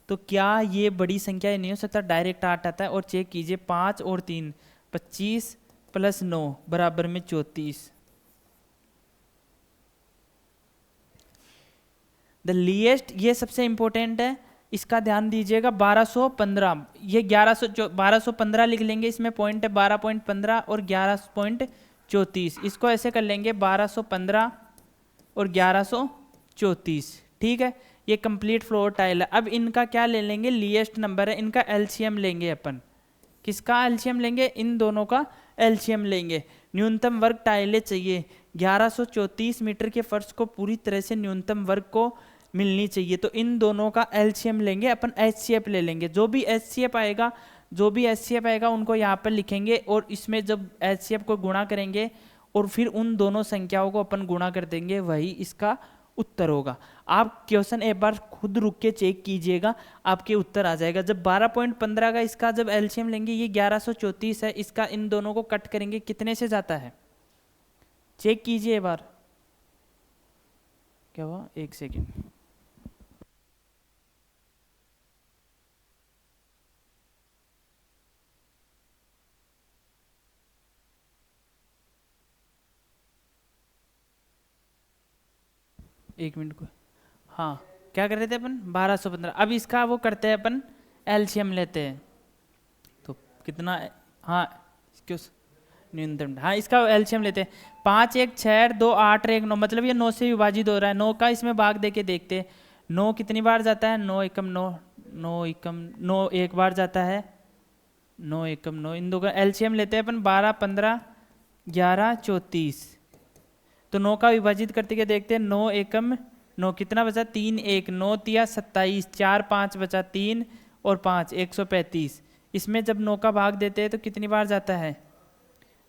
तो क्या ये बड़ी संख्या नहीं हो सकता, डायरेक्ट 8 आता है। और चेक कीजिए 5 और 3 25 + 9 बराबर में 34। द लीएस्ट, ये सबसे इंपॉर्टेंट है, इसका ध्यान दीजिएगा। 1215, ये 1215 लिख लेंगे, इसमें पॉइंट है 12.15 और 11.34। इसको ऐसे कर लेंगे 1215 और 1134, ठीक है। ये कंप्लीट फ्लोर टाइल है। अब इनका क्या ले लेंगे, लीएस्ट नंबर है, इनका एलसीएम लेंगे अपन। किसका एलसीएम लेंगे, इन दोनों का एलसीएम लेंगे। न्यूनतम वर्ग टाइलें चाहिए, 1134 मीटर के फर्श को पूरी तरह से न्यूनतम वर्ग को मिलनी चाहिए। तो इन दोनों का एलसीएम लेंगे अपन, एचसीएफ ले लेंगे। जो भी एचसीएफ आएगा उनको यहाँ पर लिखेंगे, और इसमें जब एचसीएफ को गुणा करेंगे और फिर उन दोनों संख्याओं को अपन गुणा कर देंगे, वही इसका उत्तर होगा। आप क्वेश्चन एक बार खुद रुक के चेक कीजिएगा, आपके उत्तर आ जाएगा। जब 12.15 का इसका जब एलसीएम लेंगे, ये 1134 है, इसका इन दोनों को कट करेंगे, कितने से जाता है, चेक कीजिए एक बार। क्या हुआ, एक सेकेंड। एक मिनट को, हाँ, क्या कर रहे थे अपन, 1215। अब इसका वो करते हैं अपन, एलसीएम लेते हैं, तो कितना, हाँ क्यों, न्यूनतम, हाँ इसका एलसीएम लेते हैं। 5 1 6 2 8 1 9, मतलब ये 9 से विभाजित हो रहा है। 9 का इसमें भाग देके देखते हैं, 9 कितनी बार जाता है, 9 एकम 9, 9 एकम 9 एक बार जाता है, 9 एकम 9। इन दो का एलसीएम लेते हैं अपन, 12 15 11 34। तो 9 का विभाजित करते के देखते हैं, 9 एकम 9, कितना बचा, 3 1, 9 तिया 27, 4 5 बचा, 3 और 5 135। इसमें जब 9 का भाग देते हैं तो कितनी बार जाता है,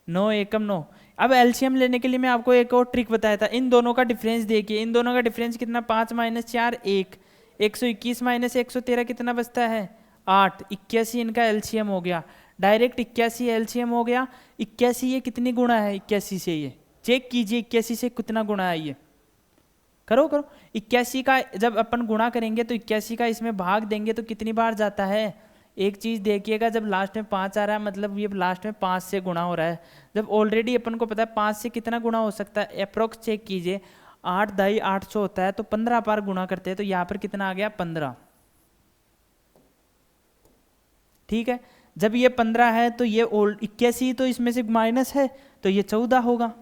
9 एकम 9। अब एलसीएम लेने के लिए मैं आपको एक और ट्रिक बताया था। इन दोनों का डिफरेंस देखिए, इन दोनों का डिफरेंस कितना, 5 - 4 1, 121 - 113 कितना बचता है 8, 81 इनका एलसीएम हो गया। डायरेक्ट 81 एलसीएम हो गया। 81 ये कितनी गुणा है 81 से, ये चेक कीजिए 81 से कितना गुणा है, ये करो करो। 81 का जब अपन गुणा करेंगे तो 81 का इसमें भाग देंगे तो कितनी बार जाता है। एक चीज़ देखिएगा, जब लास्ट में 5 आ रहा है मतलब ये लास्ट में 5 से गुणा हो रहा है। जब ऑलरेडी अपन को पता है 5 से कितना गुणा हो सकता है, अप्रोक्स चेक कीजिए। 8 दाई 800 होता है तो 15 बार गुणा करते हैं, तो यहाँ पर कितना आ गया 15। ठीक है, जब ये 15 है तो ये 81 तो इसमें से माइनस है तो ये 14 होगा।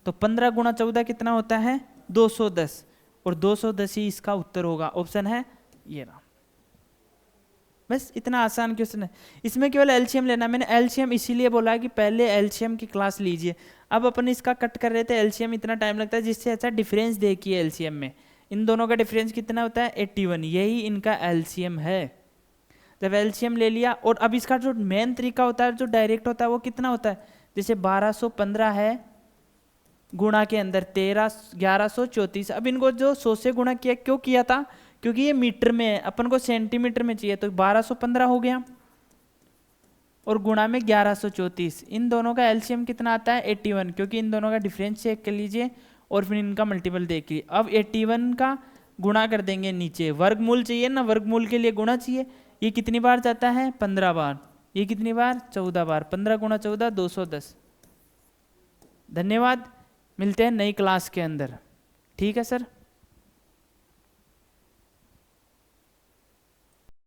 तो 15 गुणा 14 कितना होता है 210, और 210 ही इसका उत्तर होगा। ऑप्शन है ये रहा। बस इतना आसान क्वेश्चन है, इसमें केवल एलसीएम लेना। मैंने एलसीएम इसीलिए बोला है कि पहले एलसीएम की क्लास लीजिए। अब अपन इसका कट कर रहे थे, एलसीएम इतना टाइम लगता है, जिससे अच्छा डिफरेंस देखिए एलसीएम में। इन दोनों का डिफरेंस कितना होता है 81, यही इनका एलसीएम है। जब एलसीएम ले लिया, और अब इसका जो मेन तरीका होता है जो डायरेक्ट होता है वो कितना होता है, जैसे 1215 है गुणा के अंदर 1134। अब इनको जो 100 से गुणा किया, क्यों किया था, क्योंकि ये मीटर में है, अपन को सेंटीमीटर में चाहिए, तो 1215 हो गया और गुणा में 1134। इन दोनों का एलसीएम कितना आता है 81, क्योंकि इन दोनों का डिफरेंस चेक कर लीजिए और फिर इनका मल्टीपल देखिए। अब 81 का गुणा कर देंगे, नीचे वर्गमूल चाहिए ना, वर्गमूल के लिए गुणा चाहिए। ये कितनी बार जाता है 15 बार, ये कितनी बार 14 बार। 15 गुणा 14 210। धन्यवाद, मिलते हैं नई क्लास के अंदर। ठीक है सर।